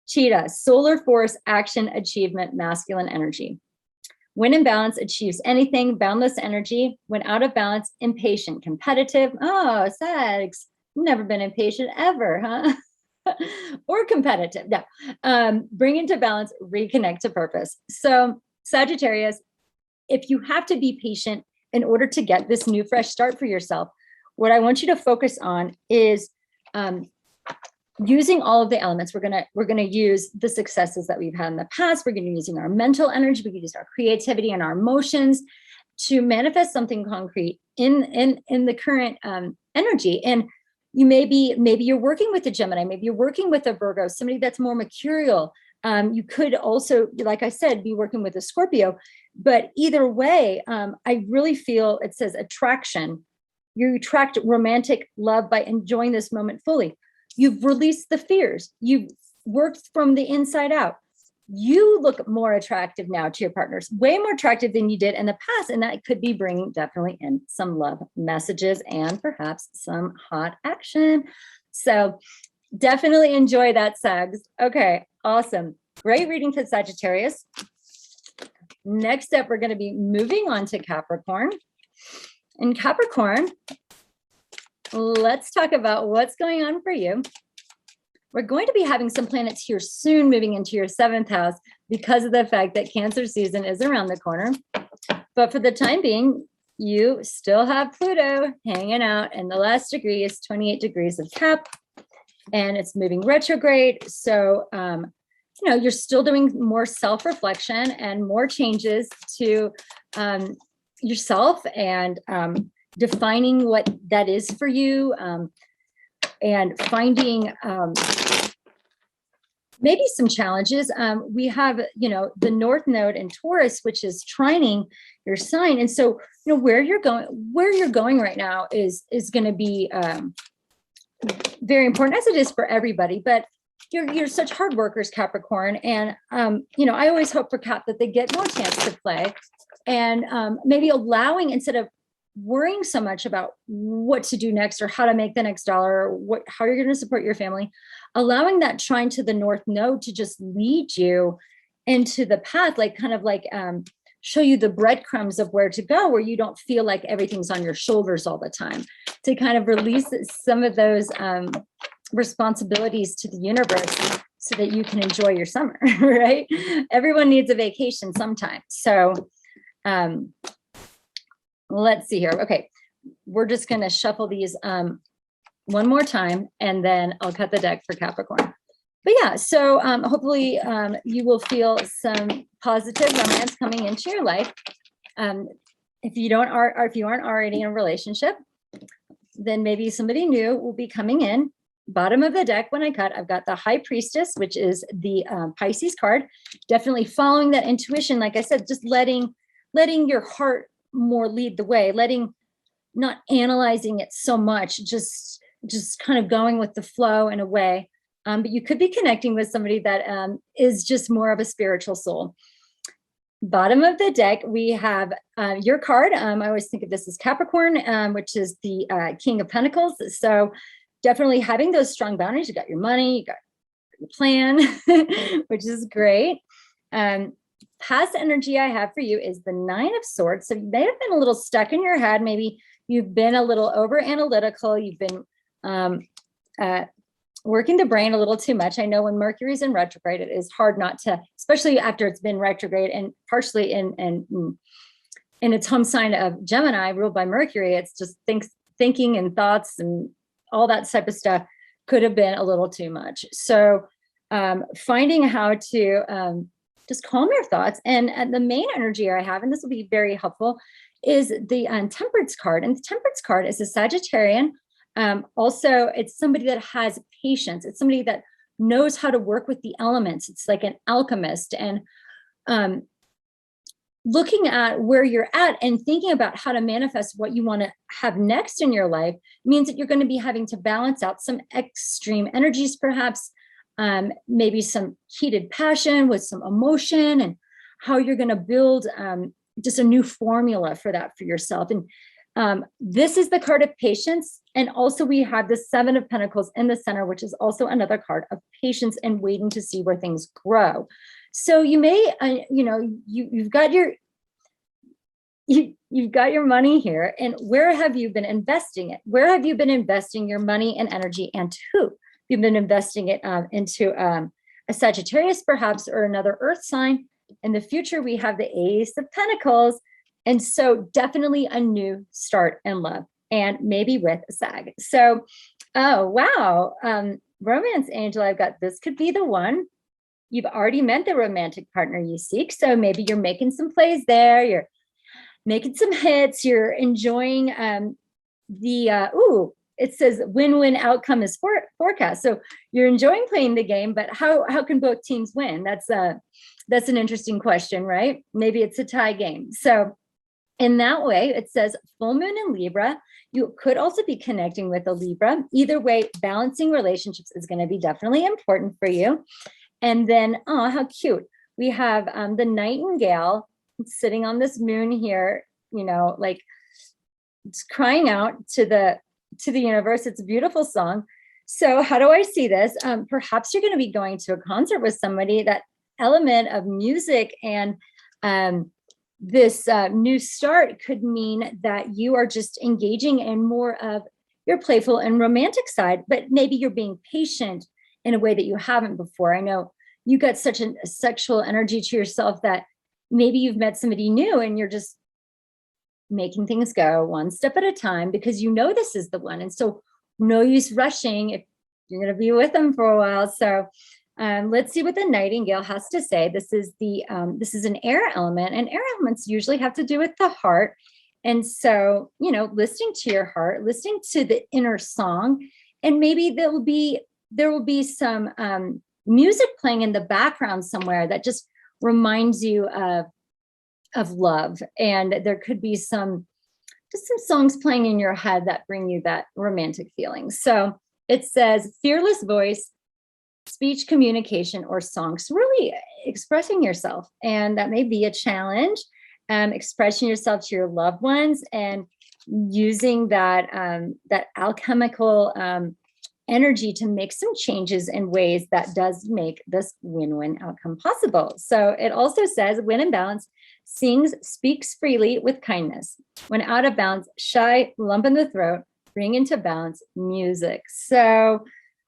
Cheetah, solar force, action, achievement, masculine energy. When in balance, achieves anything, boundless energy. When out of balance, impatient, competitive. Oh, Sags, never been impatient ever, huh? Or competitive. No. Bring into balance, reconnect to purpose. So Sagittarius, if you have to be patient in order to get this new fresh start for yourself, what I want you to focus on is using all of the elements. We're gonna use the successes that we've had in the past. We're gonna be using our mental energy. We can use our creativity and our emotions to manifest something concrete in the current energy. And you maybe you're working with a Gemini, maybe you're working with a Virgo, somebody that's more mercurial. You could also, like I said, be working with a Scorpio. But either way, I really feel it says attraction. You attract romantic love by enjoying this moment fully. You've released the fears. You've worked from the inside out. You look more attractive now to your partners, way more attractive than you did in the past. And that could be bringing definitely in some love messages and perhaps some hot action. So definitely enjoy that, Sags. Okay, awesome. Great reading for Sagittarius. Next up, we're going to be moving on to Capricorn. In Capricorn, let's talk about what's going on for you. We're going to be having some planets here soon moving into your 7th house because of the fact that Cancer season is around the corner. But for the time being, you still have Pluto hanging out, and the last degree is 28 degrees of Cap, and it's moving retrograde. So, you know, you're still doing more self-reflection and more changes to yourself, and defining what that is for you, and finding maybe some challenges. We have, you know, the North Node in Taurus, which is trining your sign. And so, you know, where you're going right now is going to be very important, as it is for everybody. But you're such hard workers, Capricorn. And, I always hope for Cap that they get more chance to play, and maybe allowing, instead of worrying so much about what to do next or how to make the next dollar, or how you're going to support your family, allowing that trine to the north node to just lead you into the path, like kind of like show you the breadcrumbs of where to go, where you don't feel like everything's on your shoulders all the time, to kind of release some of those responsibilities to the universe so that you can enjoy your summer, right? Everyone needs a vacation sometime. So let's see here. Okay, we're just going to shuffle these one more time, and then I'll cut the deck for Capricorn. But yeah, so hopefully you will feel some positive romance coming into your life. If you don't, or if you aren't already in a relationship, then maybe somebody new will be coming in. Bottom of the deck, when I cut, I've got the High Priestess, which is the Pisces card. Definitely following that intuition. Like I said, just letting your heart more lead the way, not analyzing it so much, just kind of going with the flow in a way. But you could be connecting with somebody that is just more of a spiritual soul. Bottom of the deck, we have your card. I always think of this as Capricorn, which is the King of Pentacles. So definitely having those strong boundaries. You got your money, you got your plan, which is great. Past energy I have for you is the Nine of Swords. So you may have been a little stuck in your head. Maybe you've been a little over analytical. You've been working the brain a little too much. I know when Mercury's in retrograde, it is hard not to, especially after it's been retrograde and partially in its home sign of Gemini, ruled by Mercury. It's just thinking and thoughts and all that type of stuff could have been a little too much. So finding how to just calm your thoughts. And the main energy I have, and this will be very helpful, is the Temperance card. And the Temperance card is a Sagittarian. Also, it's somebody that has patience. It's somebody that knows how to work with the elements. It's like an alchemist. And looking at where you're at and thinking about how to manifest what you want to have next in your life means that you're going to be having to balance out some extreme energies, perhaps maybe some heated passion with some emotion, and how you're going to build just a new formula for that for yourself. And this is the card of patience. And also we have the Seven of Pentacles in the center, which is also another card of patience and waiting to see where things grow. So you may, you've got your money here, and where have you been investing it? Where have you been investing your money and energy, and who? You've been investing it into a Sagittarius, perhaps, or another earth sign. In the future, we have the Ace of Pentacles. And so definitely a new start in love, and maybe with a Sag. So, oh, wow. Romance angel, I've got, this could be the one. You've already met the romantic partner you seek. So maybe you're making some plays there. You're making some hits. You're enjoying it says win-win outcome is forecast. So you're enjoying playing the game, but how can both teams win? That's an interesting question, right? Maybe it's a tie game. So in that way, it says full moon in Libra. You could also be connecting with a Libra. Either way, balancing relationships is going to be definitely important for you. And then, oh, how cute. We have the Nightingale sitting on this moon here, like it's crying out to the universe. It's a beautiful song. So how do I see this? Perhaps you're going to be going to a concert with somebody. That element of music and this new start could mean that you are just engaging in more of your playful and romantic side, but maybe you're being patient in a way that you haven't before. I know you got such a sexual energy to yourself that maybe you've met somebody new and you're just making things go one step at a time because you know this is the one. And so no use rushing if you're going to be with them for a while. So let's see what the Nightingale has to say. This is an air element, and air elements usually have to do with the heart. And so, listening to your heart, listening to the inner song, and maybe there will be some music playing in the background somewhere that just reminds you of love. And there could be some songs playing in your head that bring you that romantic feeling. So it says fearless voice, speech, communication, or songs, really expressing yourself. And that may be a challenge, expressing yourself to your loved ones and using that, that alchemical energy to make some changes in ways that does make this win-win outcome possible. So it also says, when in balance, sings, speaks freely with kindness. When out of balance, shy, lump in the throat, bring into balance, music. So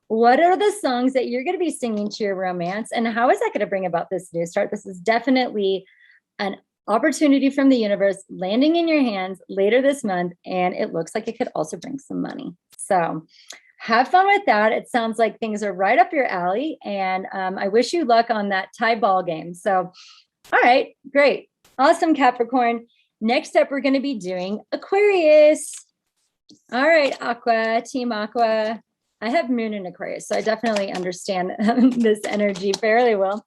what are the songs that you're going to be singing to your romance, and how is that going to bring about this new start? This is definitely an opportunity from the universe landing in your hands later this month, and it looks like it could also bring some money. So have fun with that. It sounds like things are right up your alley, and I wish you luck on that tie ball game. So, all right, great. Awesome, Capricorn. Next up, we're going to be doing Aquarius. All right, Aqua, Team Aqua. I have Moon in Aquarius, so I definitely understand this energy fairly well.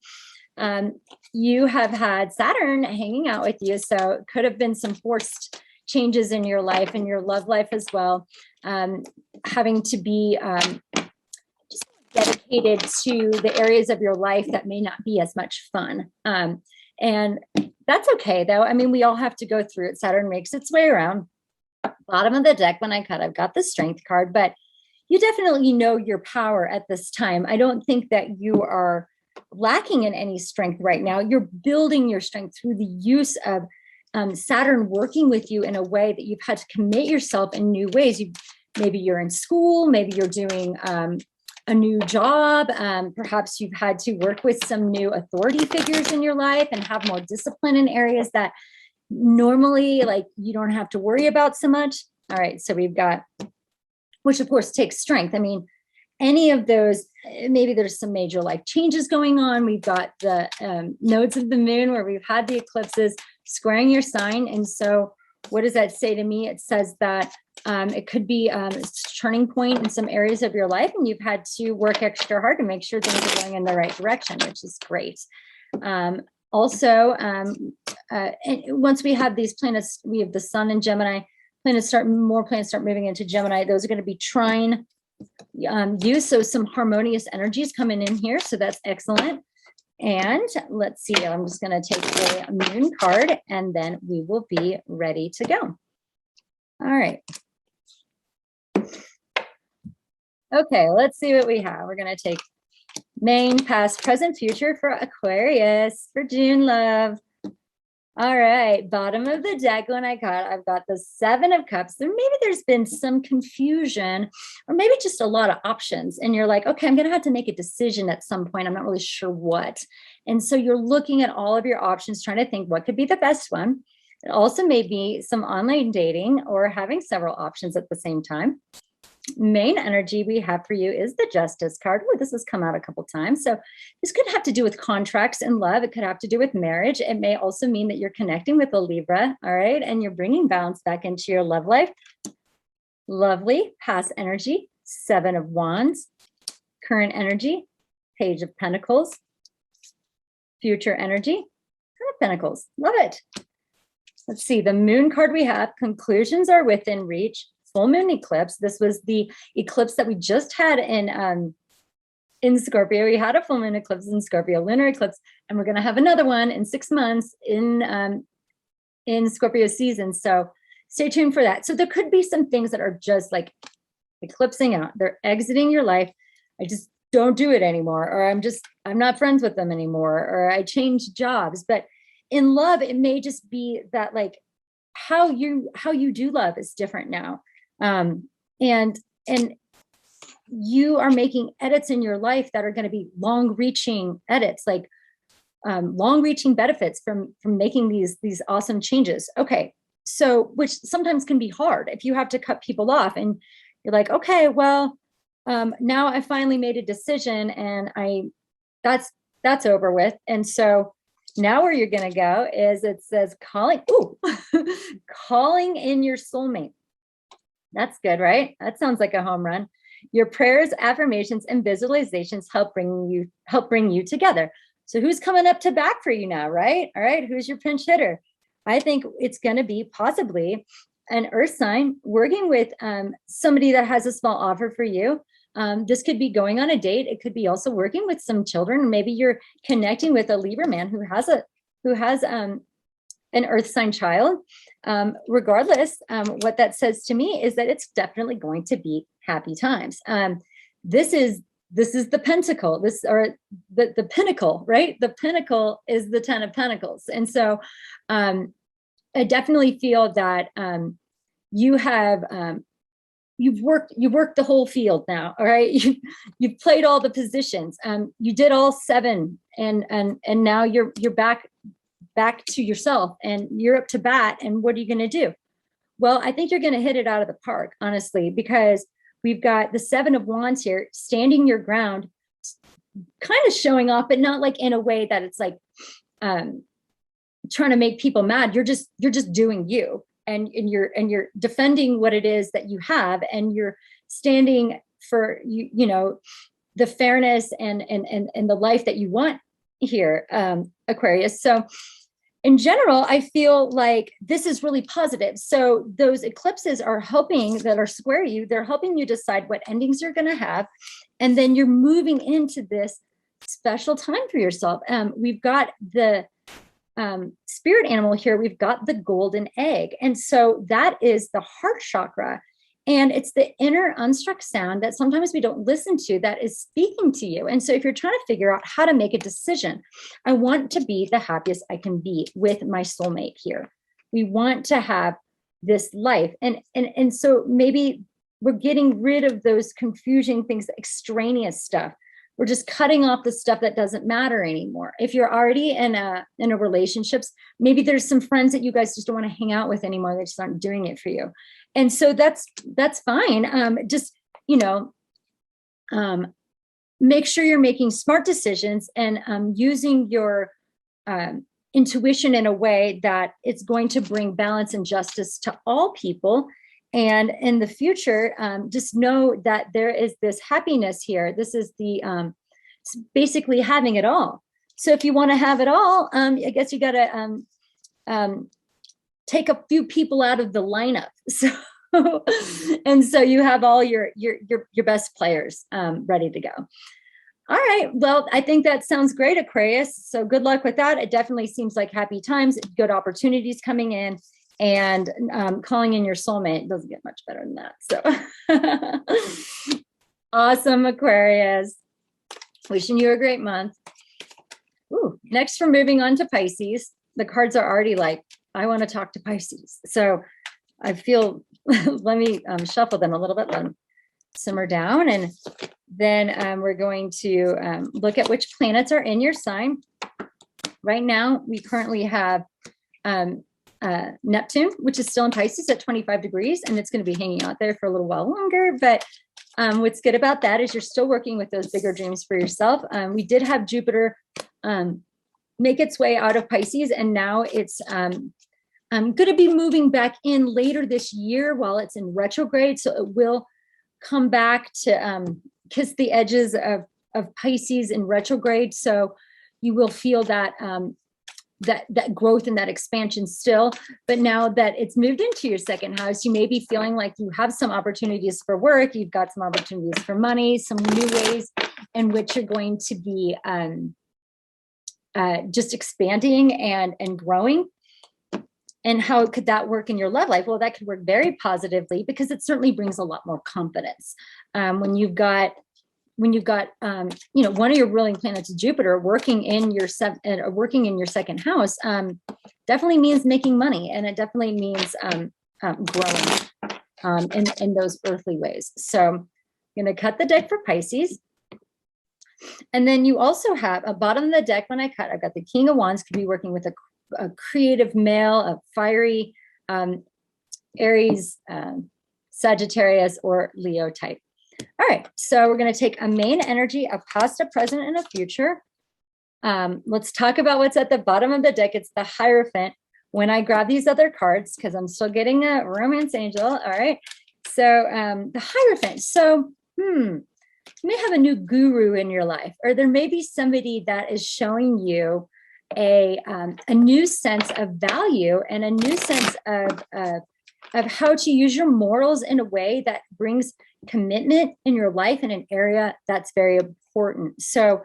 You have had Saturn hanging out with you, so it could have been some forced changes in your life and your love life as well. Having to be just dedicated to the areas of your life that may not be as much fun. And that's okay, though. I mean, we all have to go through it. Saturn makes its way around. Bottom of the deck, when I cut, I've got the Strength card, but you definitely know your power at this time. I don't think that you are lacking in any strength right now. You're building your strength through the use of Saturn working with you in a way that you've had to commit yourself in new ways. Maybe you're in school, maybe you're doing a new job. Perhaps you've had to work with some new authority figures in your life and have more discipline in areas that normally, like, you don't have to worry about so much. All right, so we've got, which of course takes strength. I mean, any of those, maybe there's some major life changes going on. We've got the nodes of the moon where we've had the eclipses squaring your sign. And so what does that say to me? It says that it could be a turning point in some areas of your life, and you've had to work extra hard to make sure things are going in the right direction, which is great. Also, once we have these planets, we have the sun in Gemini, more planets start moving into Gemini. Those are going to be trine you. So some harmonious energies coming in here. So that's excellent. And let's see, I'm just going to take a moon card and then we will be ready to go. All right. Okay, let's see what we have. We're going to take main, past, present, future for Aquarius for June, love. All right, bottom of the deck when I've got the Seven of Cups. Maybe there's been some confusion or maybe just a lot of options. And you're like, okay, I'm going to have to make a decision at some point. I'm not really sure what. And so you're looking at all of your options, trying to think what could be the best one. It also may be some online dating or having several options at the same time. Main energy we have for you is the Justice card. Ooh, this has come out a couple times. So this could have to do with contracts and love. It could have to do with marriage. It may also mean that you're connecting with a Libra, all right? And you're bringing balance back into your love life. Lovely. Past energy, Seven of Wands. Current energy, Page of Pentacles. Future energy, Ten of Pentacles. Love it. Let's see, the moon card we have, conclusions are within reach. Full moon eclipse. This was the eclipse that we just had in Scorpio. We had a full moon eclipse in Scorpio, lunar eclipse, and we're going to have another one in 6 months in Scorpio season. So stay tuned for that. So there could be some things that are just like eclipsing out. They're exiting your life. I just don't do it anymore, or I'm not friends with them anymore, or I changed jobs. But in love, it may just be that, like, how you do love is different now. And you are making edits in your life that are going to be long-reaching edits, like long-reaching benefits from making these awesome changes. Okay, so which sometimes can be hard if you have to cut people off and you're like, okay, well, now I finally made a decision and that's over with. And so now where you're going to go is, it says calling in your soulmate. That's good, right? That sounds like a home run. Your prayers, affirmations, and visualizations help bring you together. So who's coming up to bat for you now, right? All right, who's your pinch hitter? I think it's going to be possibly an earth sign working with somebody that has a small offer for you. This could be going on a date. It could be also working with some children. Maybe you're connecting with a Libra man who has an earth sign child. Regardless, what that says to me is that it's definitely going to be happy times. This is the pentacle, the pinnacle, right? The pinnacle is the 10 of Pentacles. And so I definitely feel that you have you've worked the whole field now. All right. You've played all the positions. You did all 7, and now you're back to yourself, and you're up to bat. And what are you going to do? Well, I think you're going to hit it out of the park, honestly, because we've got the 7 of Wands here, standing your ground, kind of showing off, but not like in a way that it's like trying to make people mad. You're just doing you, and you're defending what it is that you have, and you're standing for the fairness and the life that you want here, Aquarius. So in general, I feel like this is really positive. So those eclipses are helping, that are square you, they're helping you decide what endings you're going to have. And then you're moving into this special time for yourself. We've got the spirit animal here. We've got the golden egg. And so that is the heart chakra. And it's the inner unstruck sound that sometimes we don't listen to that is speaking to you. And so if you're trying to figure out how to make a decision, I want to be the happiest I can be with my soulmate here. We want to have this life. And so maybe we're getting rid of those confusing things, the extraneous stuff. We're just cutting off the stuff that doesn't matter anymore. If you're already in a relationships, maybe there's some friends that you guys just don't want to hang out with anymore. They just aren't doing it for you. And so that's fine. Make sure you're making smart decisions and using your intuition in a way that it's going to bring balance and justice to all people. And in the future, just know that there is this happiness here. This is it's basically having it all. So if you want to have it all, I guess you got to take a few people out of the lineup. So, and so you have all your best players ready to go. All right. Well, I think that sounds great, Aquarius. So good luck with that. It definitely seems like happy times, good opportunities coming in. And calling in your soulmate doesn't get much better than that. So awesome, Aquarius. Wishing you a great month. Ooh, next, we're moving on to Pisces. The cards are already like, I want to talk to Pisces. So I feel, let me shuffle them a little bit, let them simmer down. And then we're going to look at which planets are in your sign. Right now, we currently have Neptune, which is still in Pisces at 25 degrees, and it's going to be hanging out there for a little while longer. But what's good about that is you're still working with those bigger dreams for yourself. We did have Jupiter make its way out of Pisces, and now it's going to be moving back in later this year while it's in retrograde. So it will come back to kiss the edges of Pisces in retrograde. So you will feel that that growth and that expansion still. But now that it's moved into your second house, you may be feeling like you have some opportunities for work. You've got some opportunities for money, some new ways in which you're going to be just expanding and growing. And how could that work in your love life? Well, that could work very positively because it certainly brings a lot more confidence. When you've got one of your ruling planets, Jupiter, working in your second house, definitely means making money, and it definitely means growing in those earthly ways. So I'm going to cut the deck for Pisces. And then you also have a bottom of the deck. When I cut, I've got the King of Wands, could be working with a creative male, a fiery Aries, Sagittarius, or Leo type. All right, so we're going to take a main energy of past, a present, and a future. Let's talk about what's at the bottom of the deck. It's the Hierophant. When I grab these other cards, because I'm still getting a romance angel. All right, so the Hierophant. So, you may have a new guru in your life, or there may be somebody that is showing you a new sense of value and a new sense of how to use your morals in a way that brings commitment in your life in an area that's very important. So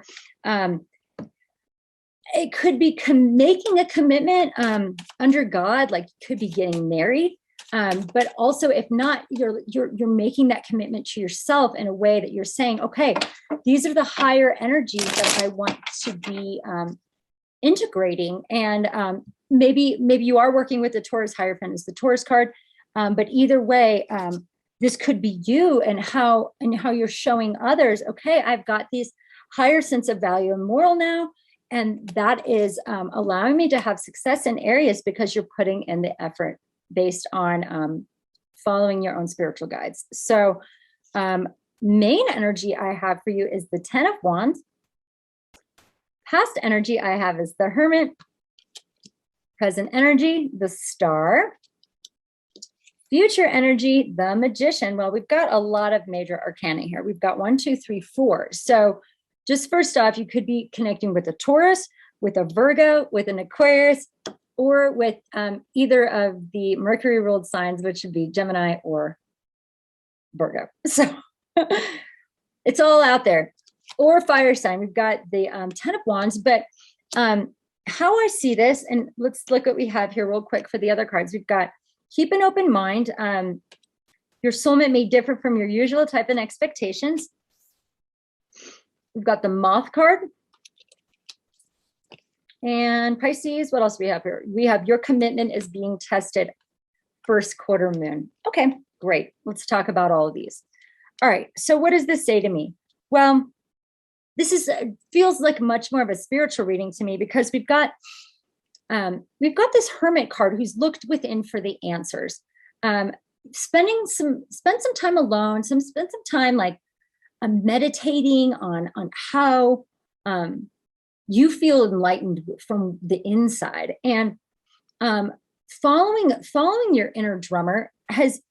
it could be making a commitment under God, like you could be getting married. But also, if not, you're making that commitment to yourself in a way that you're saying, okay, these are the higher energies that I want to be integrating. And maybe you are working with the Taurus. Hierophant is the Taurus card. But either way, this could be you and how you're showing others, okay, I've got these higher sense of value and moral now. And that is allowing me to have success in areas because you're putting in the effort based on following your own spiritual guides. So main energy I have for you is the 10 of Wands. Past energy I have is the Hermit. Present energy, the Star. Future energy, the Magician. Well, we've got a lot of major arcana here. We've got 1, 2, 3, 4. So just first off, you could be connecting with a Taurus, with a Virgo, with an Aquarius, or with either of the Mercury ruled signs, which would be Gemini or Virgo. So it's all out there. Or fire sign. We've got the 10 of Wands. But how I see this, and let's look what we have here real quick for the other cards. We've got keep an open mind. Your soulmate may differ from your usual type and expectations. We've got the Moth card. And Pisces, what else do we have here? We have your commitment is being tested, first quarter moon. Okay, great. Let's talk about all of these. All right, so what does this say to me? Well, this feels like much more of a spiritual reading to me because we've got this Hermit card who's looked within for the answers. Spend some time alone, spend some time like meditating on how you feel enlightened from the inside, and following your inner drummer is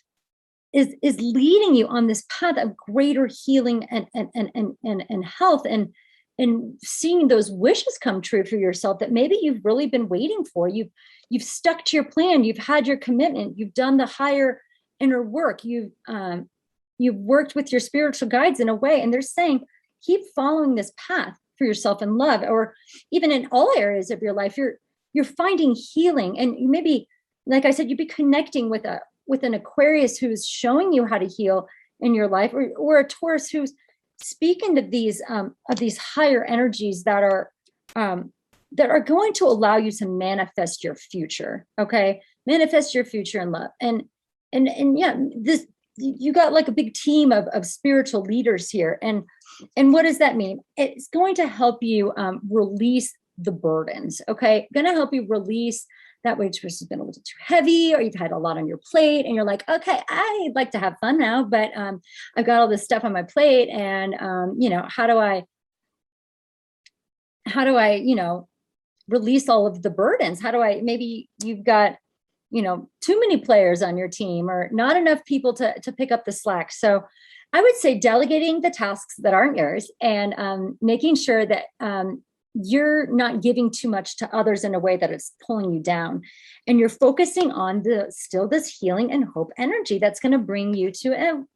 leading you on this path of greater healing and health and seeing those wishes come true for yourself that maybe you've really been waiting for. You've stuck to your plan. You've had your commitment. You've done the higher inner work. You've worked with your spiritual guides in a way, and they're saying, keep following this path for yourself in love, or even in all areas of your life. You're finding healing, and you maybe, like I said, you'd be connecting with an Aquarius who's showing you how to heal in your life, or a Taurus who's speaking to these higher energies that are going to allow you to manifest your future. Okay, manifest your future in love, and yeah, this. You got like a big team of spiritual leaders here. And what does that mean? It's going to help you release the burdens, okay? Going to help you release that which has been a little too heavy, or you've had a lot on your plate and you're like, okay, I'd like to have fun now, but I've got all this stuff on my plate, and how do I release all of the burdens? Maybe you've got too many players on your team, or not enough people to pick up the slack. So I would say delegating the tasks that aren't yours, and making sure that you're not giving too much to others in a way that it's pulling you down. And you're focusing on this healing and hope energy that's going to bring you to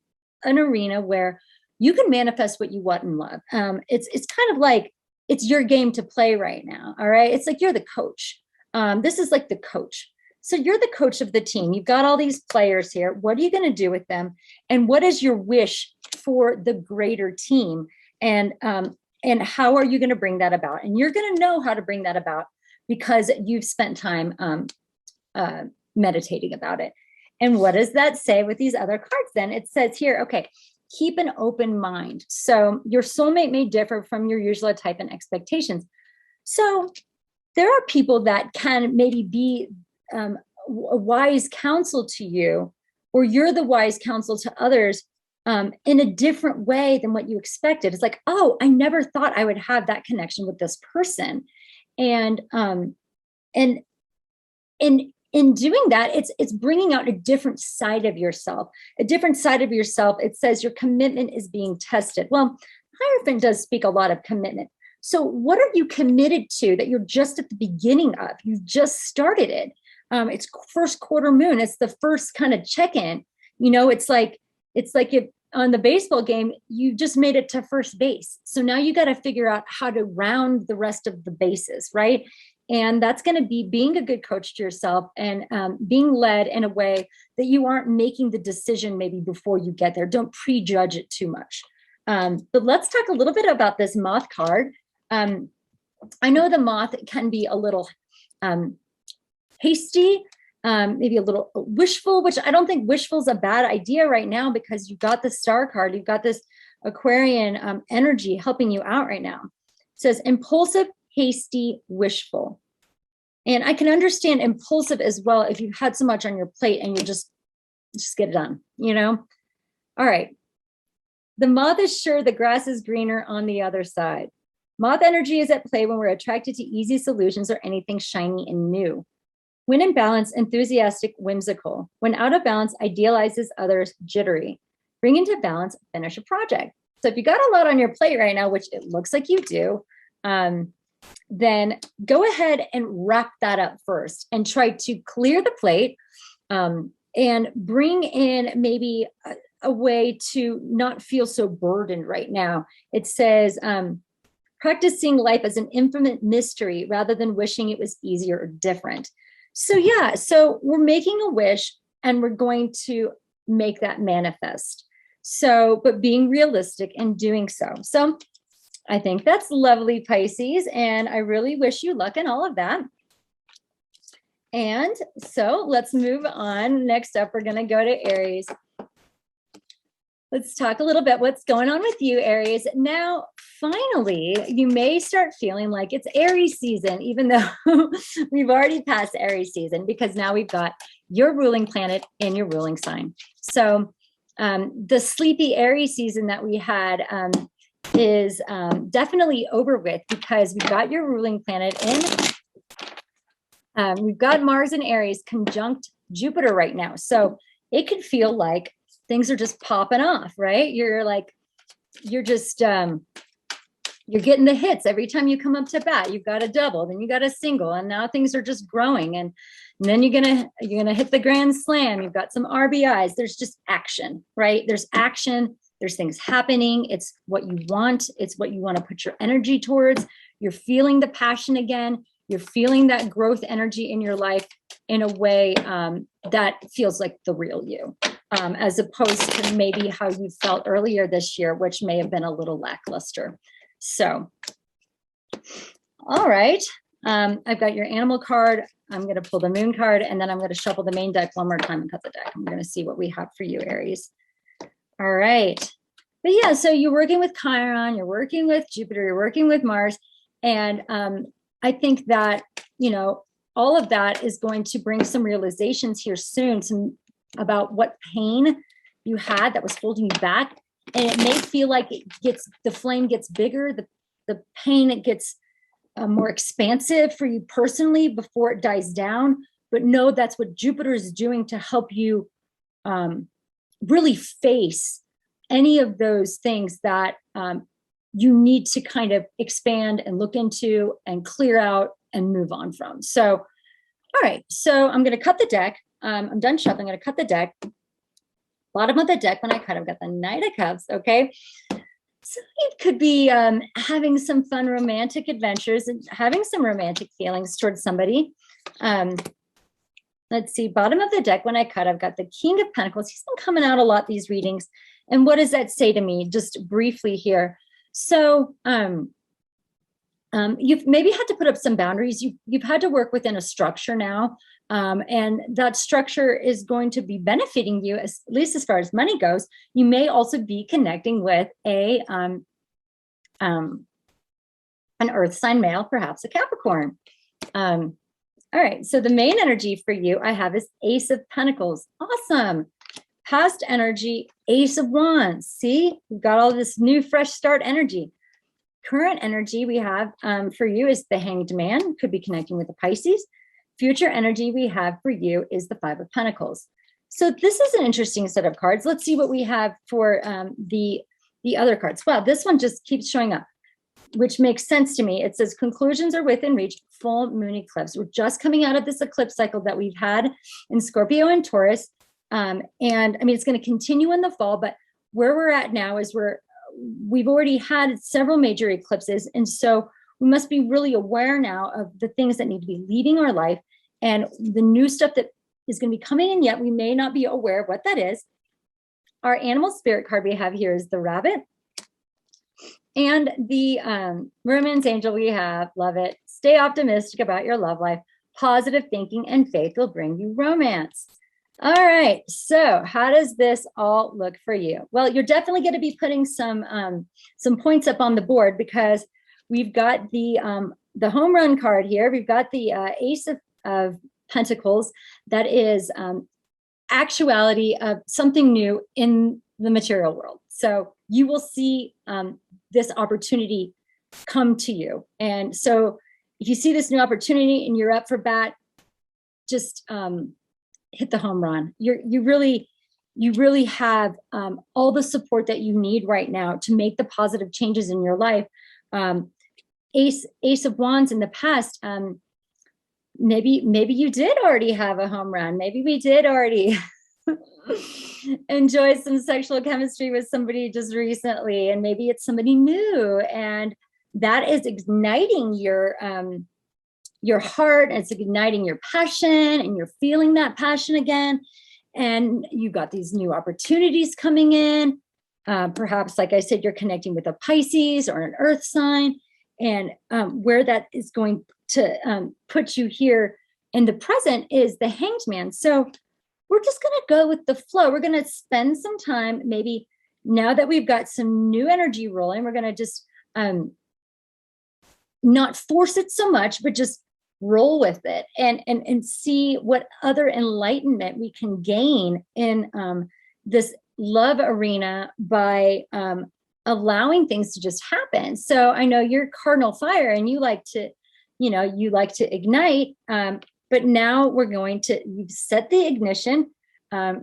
an arena where you can manifest what you want in love. It's kind of like it's your game to play right now. All right. It's like you're the coach. This is like the coach. So you're the coach of the team. You've got all these players here. What are you going to do with them? And what is your wish for the greater team? And how are you going to bring that about? And you're going to know how to bring that about because you've spent time meditating about it. And what does that say with these other cards then? It says here, okay, keep an open mind. So your soulmate may differ from your usual type and expectations. So there are people that can maybe be a wise counsel to you, or you're the wise counsel to others in a different way than what you expected. It's like, oh, I never thought I would have that connection with this person. And in doing that, it's bringing out a different side of yourself, It says your commitment is being tested. Well, Hierophant does speak a lot of commitment. So what are you committed to that you're just at the beginning of? You've just started it. It's first quarter moon. It's the first kind of check-in. You know, it's like if on the baseball game, you just made it to first base. So now you got to figure out how to round the rest of the bases, right? And that's going to be being a good coach to yourself and being led in a way that you aren't making the decision maybe before you get there. Don't prejudge it too much. But let's talk a little bit about this moth card. I know the moth can be a little hasty, maybe a little wishful, which I don't think wishful is a bad idea right now because you've got the star card. You've got this Aquarian energy helping you out right now. It says impulsive, hasty, wishful. And I can understand impulsive as well if you've had so much on your plate and you just get it done, you know? All right. The moth is sure the grass is greener on the other side. Moth energy is at play when we're attracted to easy solutions or anything shiny and new. When in balance, enthusiastic, whimsical. When out of balance, idealizes others, jittery. Bring into balance, finish a project. So if you got a lot on your plate right now, which it looks like you do, then go ahead and wrap that up first and try to clear the plate and bring in maybe a way to not feel so burdened right now. It says, practicing life as an infinite mystery rather than wishing it was easier or different. So yeah, so we're making a wish and we're going to make that manifest. So, but being realistic and doing so. So I think that's lovely, Pisces, and I really wish you luck in all of that. And so let's move on. Next up, we're going to go to Aries. Let's talk a little bit what's going on with you, Aries. Now, finally, you may start feeling like it's Aries season, even though we've already passed Aries season, because now we've got your ruling planet in your ruling sign. So the sleepy Aries season that we had is definitely over with because we've got your ruling planet in. We've got Mars in Aries conjunct Jupiter right now. So it could feel like things are just popping off, right? You're just, you're getting the hits every time you come up to bat. You've got a double, then you got a single, and now things are just growing. And then you're gonna hit the grand slam. You've got some RBIs. There's just action, right? There's action. There's things happening. It's what you want. It's what you want to put your energy towards. You're feeling the passion again. You're feeling that growth energy in your life in a way that feels like the real you. As opposed to maybe how you felt earlier this year, which may have been a little lackluster. So, all right. I've got your animal card. I'm going to pull the moon card, and then I'm going to shuffle the main deck one more time and cut the deck. I'm going to see what we have for you, Aries. All right. But yeah, so you're working with Chiron, you're working with Jupiter, you're working with Mars. And I think that, you know, all of that is going to bring some realizations here soon, about what pain you had that was holding you back. And it may feel like the flame gets bigger, the pain, it gets more expansive for you personally before it dies down. But know that's what Jupiter is doing to help you really face any of those things that you need to kind of expand and look into and clear out and move on from. So, all right, so I'm going to cut the deck. I'm done shuffling. I'm going to cut the deck. Bottom of the deck, when I cut, I've got the Knight of Cups. Okay. So it could be having some fun romantic adventures and having some romantic feelings towards somebody. Let's see, bottom of the deck, when I cut, I've got the King of Pentacles. He's been coming out a lot, these readings. And what does that say to me? Just briefly here. So you've maybe had to put up some boundaries. You've had to work within a structure now. And that structure is going to be benefiting you, at least as far as money goes. You may also be connecting with an earth sign male, perhaps a Capricorn. All right, so the main energy for you I have is Ace of Pentacles. Awesome. Past energy, Ace of Wands. See, we've got all this new, fresh start energy. Current energy we have for you is the Hanged Man, could be connecting with the Pisces. Future energy we have for you is the Five of Pentacles. So this is an interesting set of cards. Let's see what we have for the other cards. Wow, this one just keeps showing up. which makes sense to me. It says conclusions are within reach, full moon eclipse. We're just coming out of this eclipse cycle that we've had in Scorpio and Taurus. And I mean, it's going to continue in the fall, but where we're at now is we've already had several major eclipses. And so we must be really aware now of the things that need to be leaving our life and the new stuff that is going to be coming in, yet we may not be aware of what that is. Our animal spirit card we have here is the rabbit. And the Merman's angel we have, love it. Stay optimistic about your love life. Positive thinking and faith will bring you romance. All right, so how does this all look for you? Well, you're definitely going to be putting some points up on the board, because we've got the home run card here. We've got the Ace of Pentacles. That is actuality of something new in the material world. So you will see this opportunity come to you. And so if you see this new opportunity and you're up for bat, just hit the home run. You really have all the support that you need right now to make the positive changes in your life. Ace of Wands in the past, maybe you did already have a home run. Maybe we did already enjoy some sexual chemistry with somebody just recently, and maybe it's somebody new, and that is igniting your heart, and it's igniting your passion, and you're feeling that passion again, and you've got these new opportunities coming in. Perhaps, like I said, you're connecting with a Pisces or an earth sign, and where that is going to put you here in the present is the Hanged Man. So we're just going to go with the flow. We're going to spend some time, maybe now that we've got some new energy rolling, we're going to just not force it so much, but just roll with it and see what other enlightenment we can gain in this love arena by allowing things to just happen. So I know you're cardinal fire and you like to ignite. But now you've set the ignition,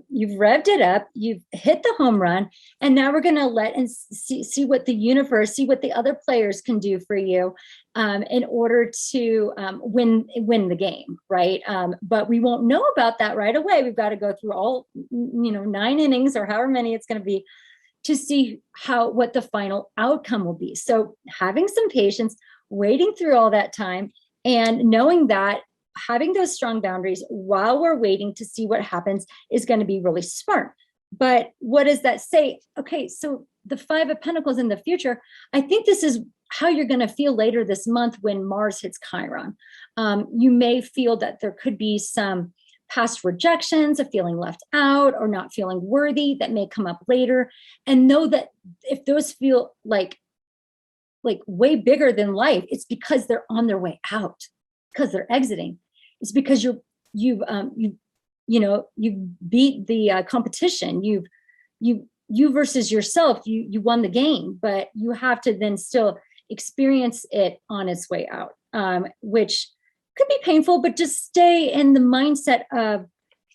you've revved it up, you've hit the home run, and now we're going to let and see what the universe, see what the other players can do for you in order to win the game, right? But we won't know about that right away. We've got to go through all 9 innings or however many it's going to be to see what the final outcome will be. So having some patience, waiting through all that time, and knowing that having those strong boundaries while we're waiting to see what happens is going to be really smart. But what does that say? Okay, so the 5 of Pentacles in the future, I think this is how you're going to feel later this month when Mars hits Chiron. You may feel that there could be some past rejections, of feeling left out or not feeling worthy that may come up later. And know that if those feel like way bigger than life, it's because they're on their way out, because they're exiting. It's because you beat the competition. You versus yourself, you won the game, but you have to then still experience it on its way out, which could be painful, but just stay in the mindset of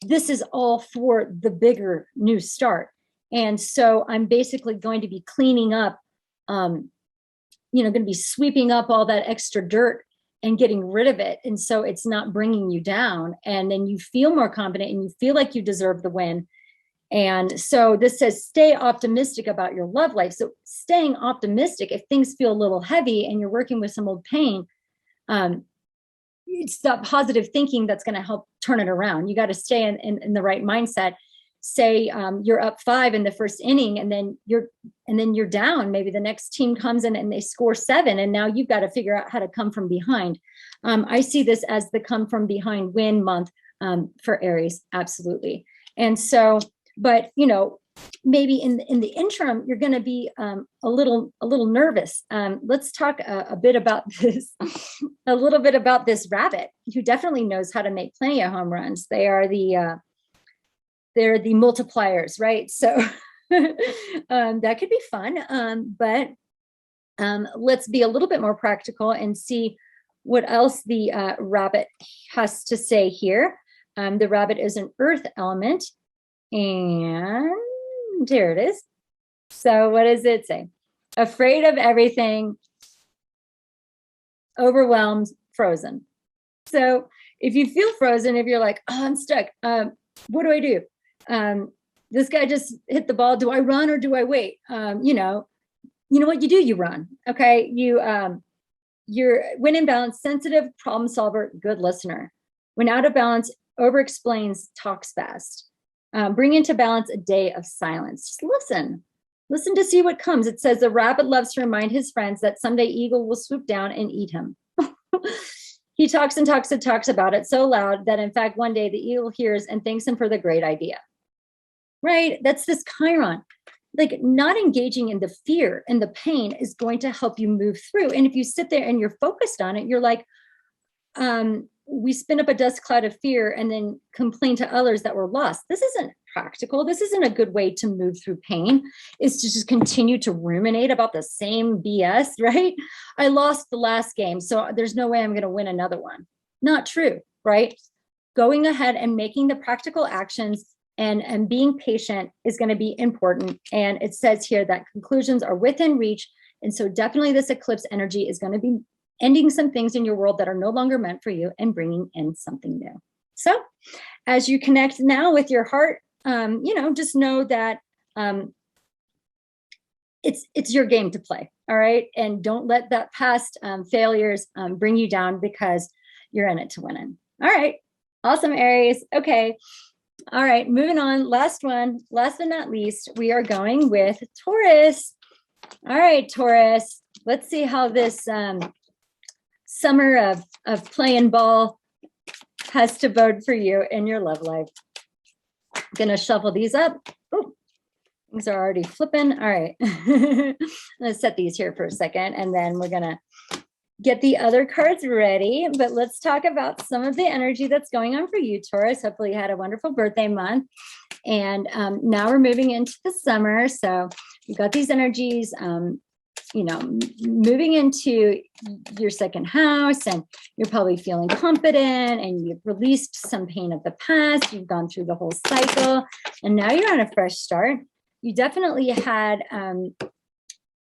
this is all for the bigger new start. And so I'm basically going to be cleaning up, going to be sweeping up all that extra dirt and getting rid of it. And so it's not bringing you down. And then you feel more confident and you feel like you deserve the win. And so this says, stay optimistic about your love life. So staying optimistic, if things feel a little heavy and you're working with some old pain, it's that positive thinking that's going to help turn it around. You got to stay in the right mindset. Say you're up 5 in the first inning, and then you're down. Maybe the next team comes in and they score 7, and now you've got to figure out how to come from behind. I see this as the come from behind win month for Aries, absolutely. And so, but maybe in the interim, you're going to be a little nervous. Let's talk a bit about this, a little bit about this rabbit, who definitely knows how to make plenty of home runs. They're the multipliers, right? So that could be fun. But let's be a little bit more practical and see what else the rabbit has to say here. The rabbit is an earth element, and here it is. So what does it say? Afraid of everything, overwhelmed, frozen. So if you feel frozen, if you're like, oh, I'm stuck, what do I do? This guy just hit the ball. Do I run or do I wait? You know what you do, you run. Okay. You're when in balance, sensitive, problem solver, good listener. When out of balance, over explains, talks fast. Bring into balance a day of silence. Just listen to see what comes. It says the rabbit loves to remind his friends that someday eagle will swoop down and eat him. He talks and talks and talks about it so loud that in fact, one day the eagle hears and thanks him for the great idea. Right? That's this Chiron. Like not engaging in the fear and the pain is going to help you move through. And if you sit there and you're focused on it, you're like, we spin up a dust cloud of fear and then complain to others that we're lost. This isn't practical. This isn't a good way to move through pain, is to just continue to ruminate about the same BS, right? I lost the last game, so there's no way I'm going to win another one. Not true, right? Going ahead and making the practical actions and being patient is going to be important. And it says here that conclusions are within reach. And so definitely this eclipse energy is going to be ending some things in your world that are no longer meant for you and bringing in something new. So as you connect now with your heart, just know that it's your game to play. All right. And don't let that past failures bring you down, because you're in it to win it. All right. Awesome, Aries. Okay. All right. Moving on. Last one. Last but not least, we are going with Taurus. All right, Taurus. Let's see how this summer of playing ball has to bode for you in your love life. I'm gonna shuffle these up. Oh, things are already flipping. All right. Let's set these here for a second, and then we're gonna get the other cards ready. But let's talk about some of the energy that's going on for you, Taurus. Hopefully you had a wonderful birthday month. And now we're moving into the summer. So you've got these energies, moving into your second house, and you're probably feeling confident and you've released some pain of the past. You've gone through the whole cycle and now you're on a fresh start. You definitely had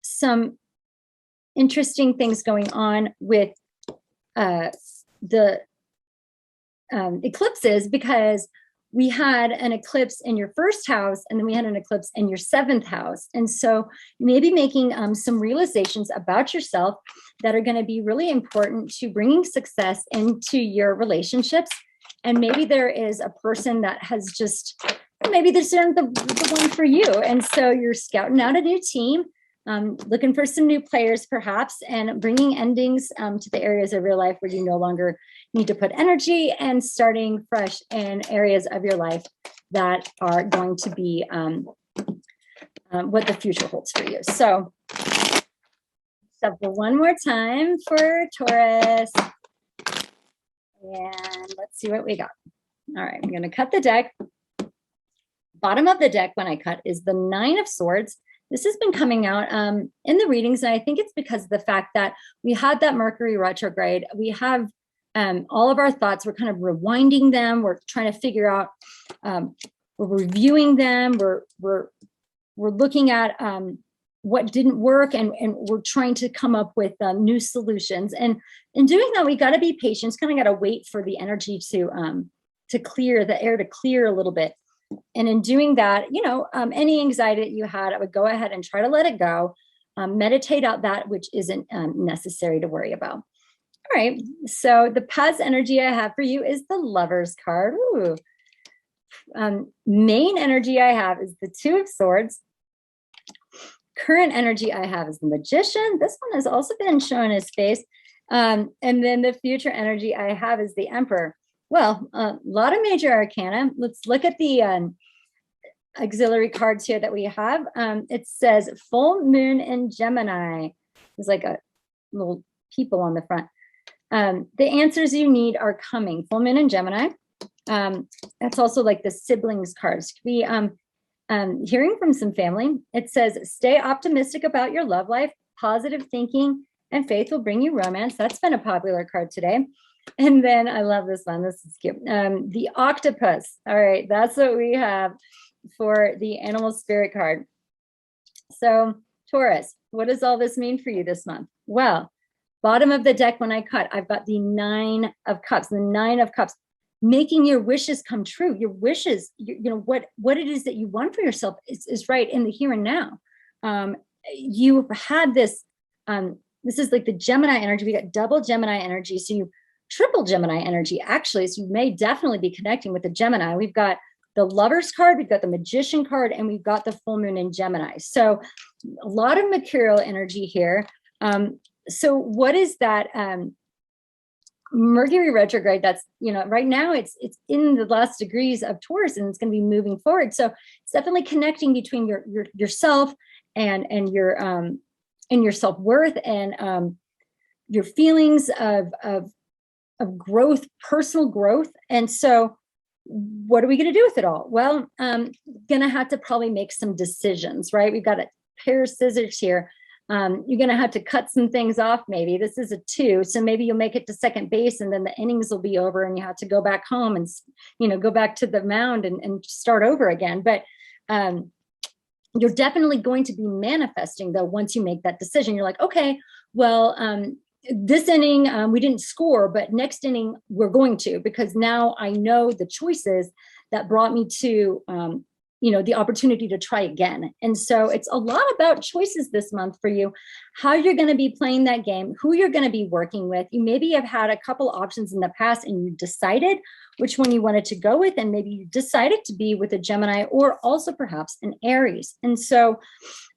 some interesting things going on with the eclipses, because we had an eclipse in your first house and then we had an eclipse in your seventh house. And so you may be making some realizations about yourself that are going to be really important to bringing success into your relationships. And maybe there is a person that has just, maybe this isn't the one for you. And so you're scouting out a new team, looking for some new players perhaps, and bringing endings to the areas of your life where you no longer need to put energy, and starting fresh in areas of your life that are going to be what the future holds for you. So shuffle one more time for Taurus. And let's see what we got. All right, I'm going to cut the deck. Bottom of the deck when I cut is the Nine of Swords. This has been coming out in the readings, and I think it's because of the fact that we had that Mercury retrograde. We have all of our thoughts, we're kind of rewinding them. We're trying to figure out, we're reviewing them. We're looking at what didn't work, and we're trying to come up with new solutions. And in doing that, we got to be patient. Kind of got to wait for the energy to clear, the air to clear a little bit. And in doing that, any anxiety that you had, I would go ahead and try to let it go. Meditate out that which isn't necessary to worry about. All right. So the past energy I have for you is the Lover's card. Ooh. Main energy I have is the Two of Swords. Current energy I have is the Magician. This one has also been showing his face. And then the future energy I have is the Emperor. Well, a lot of major arcana. Let's look at the auxiliary cards here that we have. It says full moon in Gemini. There's like a little people on the front. The answers you need are coming. Full moon in Gemini. That's also like the siblings cards. Could be hearing from some family. It says stay optimistic about your love life. Positive thinking and faith will bring you romance. That's been a popular card today. And then I love this one. This is cute. The Octopus. All right. That's what we have for the Animal Spirit card. So Taurus, what does all this mean for you this month? Well, bottom of the deck when I cut, I've got the 9 of Cups, the 9 of Cups, making your wishes come true. Your wishes, you know, what it is that you want for yourself is right in the here and now. You had this, this is like the Gemini energy. We got double Gemini energy. So you triple Gemini energy, actually. So you may definitely be connecting with the Gemini. We've got the Lovers card, we've got the Magician card, and we've got the full moon in Gemini. So a lot of material energy here. So what is that? Mercury retrograde, that's, you know, right now it's in the last degrees of Taurus, and it's going to be moving forward. So it's definitely connecting between yourself and your self-worth and your feelings of growth, personal growth. And so what are we going to do with it all? Well, gonna have to probably make some decisions, right? We've got a pair of scissors here. You're going to have to cut some things off. Maybe this is a 2. So maybe you'll make it to second base, and then the innings will be over and you have to go back home and, you know, go back to the mound and start over again. But you're definitely going to be manifesting, though, once you make that decision. You're like, okay, well, this inning, we didn't score, but next inning we're going to, because now I know the choices that brought me to, you know, the opportunity to try again. And so it's a lot about choices this month for you, how you're going to be playing that game, who you're going to be working with. You maybe have had a couple options in the past and you decided which one you wanted to go with. And maybe you decided to be with a Gemini or also perhaps an Aries. And so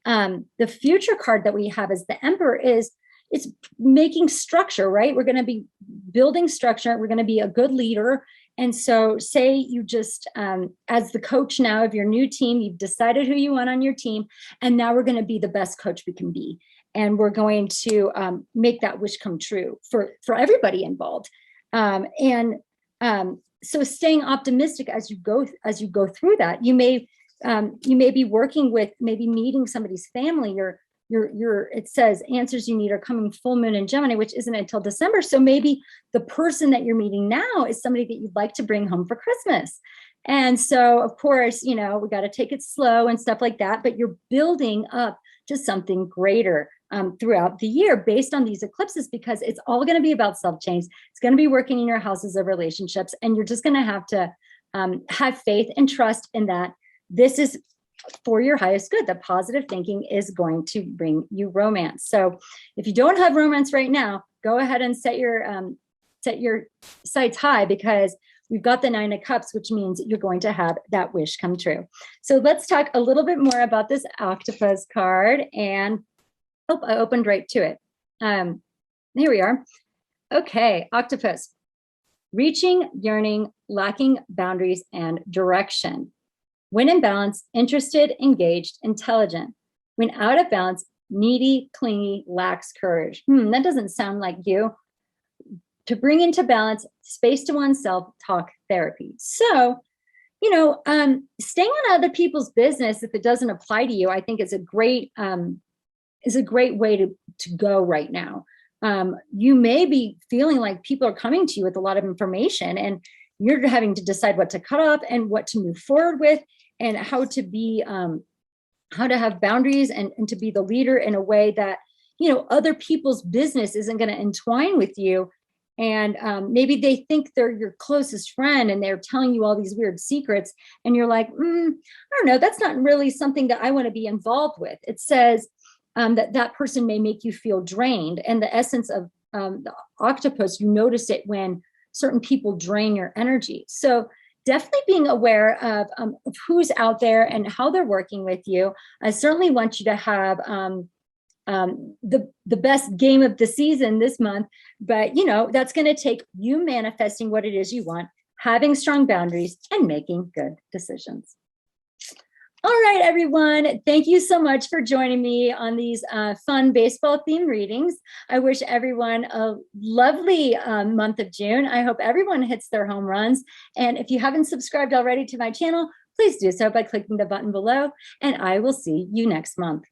the future card that we have as the Emperor is, it's making structure, right? We're going to be building structure. We're going to be a good leader. And so say you just, as the coach now of your new team, you've decided who you want on your team. And now we're going to be the best coach we can be. And we're going to make that wish come true for everybody involved. So staying optimistic as you go through that, you may be working with, maybe meeting somebody's family, or it says answers you need are coming full moon in Gemini, which isn't until December. So maybe the person that you're meeting now is somebody that you'd like to bring home for Christmas. And so, of course, you know, we got to take it slow and stuff like that, but you're building up to something greater throughout the year based on these eclipses, because it's all going to be about self-change. It's going to be working in your houses of relationships, and you're just going to have to have faith and trust in that this is for your highest good. The positive thinking is going to bring you romance. So if you don't have romance right now, go ahead and set your sights high, because we've got the 9 of Cups, which means you're going to have that wish come true. So let's talk a little bit more about this octopus card. And I opened right to it. Here we are. Okay, octopus. Reaching, yearning, lacking boundaries and direction. When in balance, interested, engaged, intelligent. When out of balance, needy, clingy, lacks courage. That doesn't sound like you. To bring into balance, space to oneself, talk therapy. So, you know, staying on other people's business, if it doesn't apply to you, I think is a great way to go right now. You may be feeling like people are coming to you with a lot of information, and you're having to decide what to cut off and what to move forward with, and how to have boundaries and to be the leader in a way that, you know, other people's business isn't going to entwine with you. And maybe they think they're your closest friend and they're telling you all these weird secrets. And you're like, I don't know, that's not really something that I want to be involved with. It says that person may make you feel drained. And the essence of the octopus, you notice it when certain people drain your energy. So definitely being aware of who's out there and how they're working with you. I certainly want you to have the best game of the season this month, but you know, that's going to take you manifesting what it is you want, having strong boundaries, and making good decisions. All right, everyone. Thank you so much for joining me on these fun baseball themed readings. I wish everyone a lovely month of June. I hope everyone hits their home runs. And if you haven't subscribed already to my channel, please do so by clicking the button below, and I will see you next month.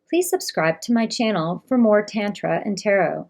Please subscribe to my channel for more Tantra and Tarot.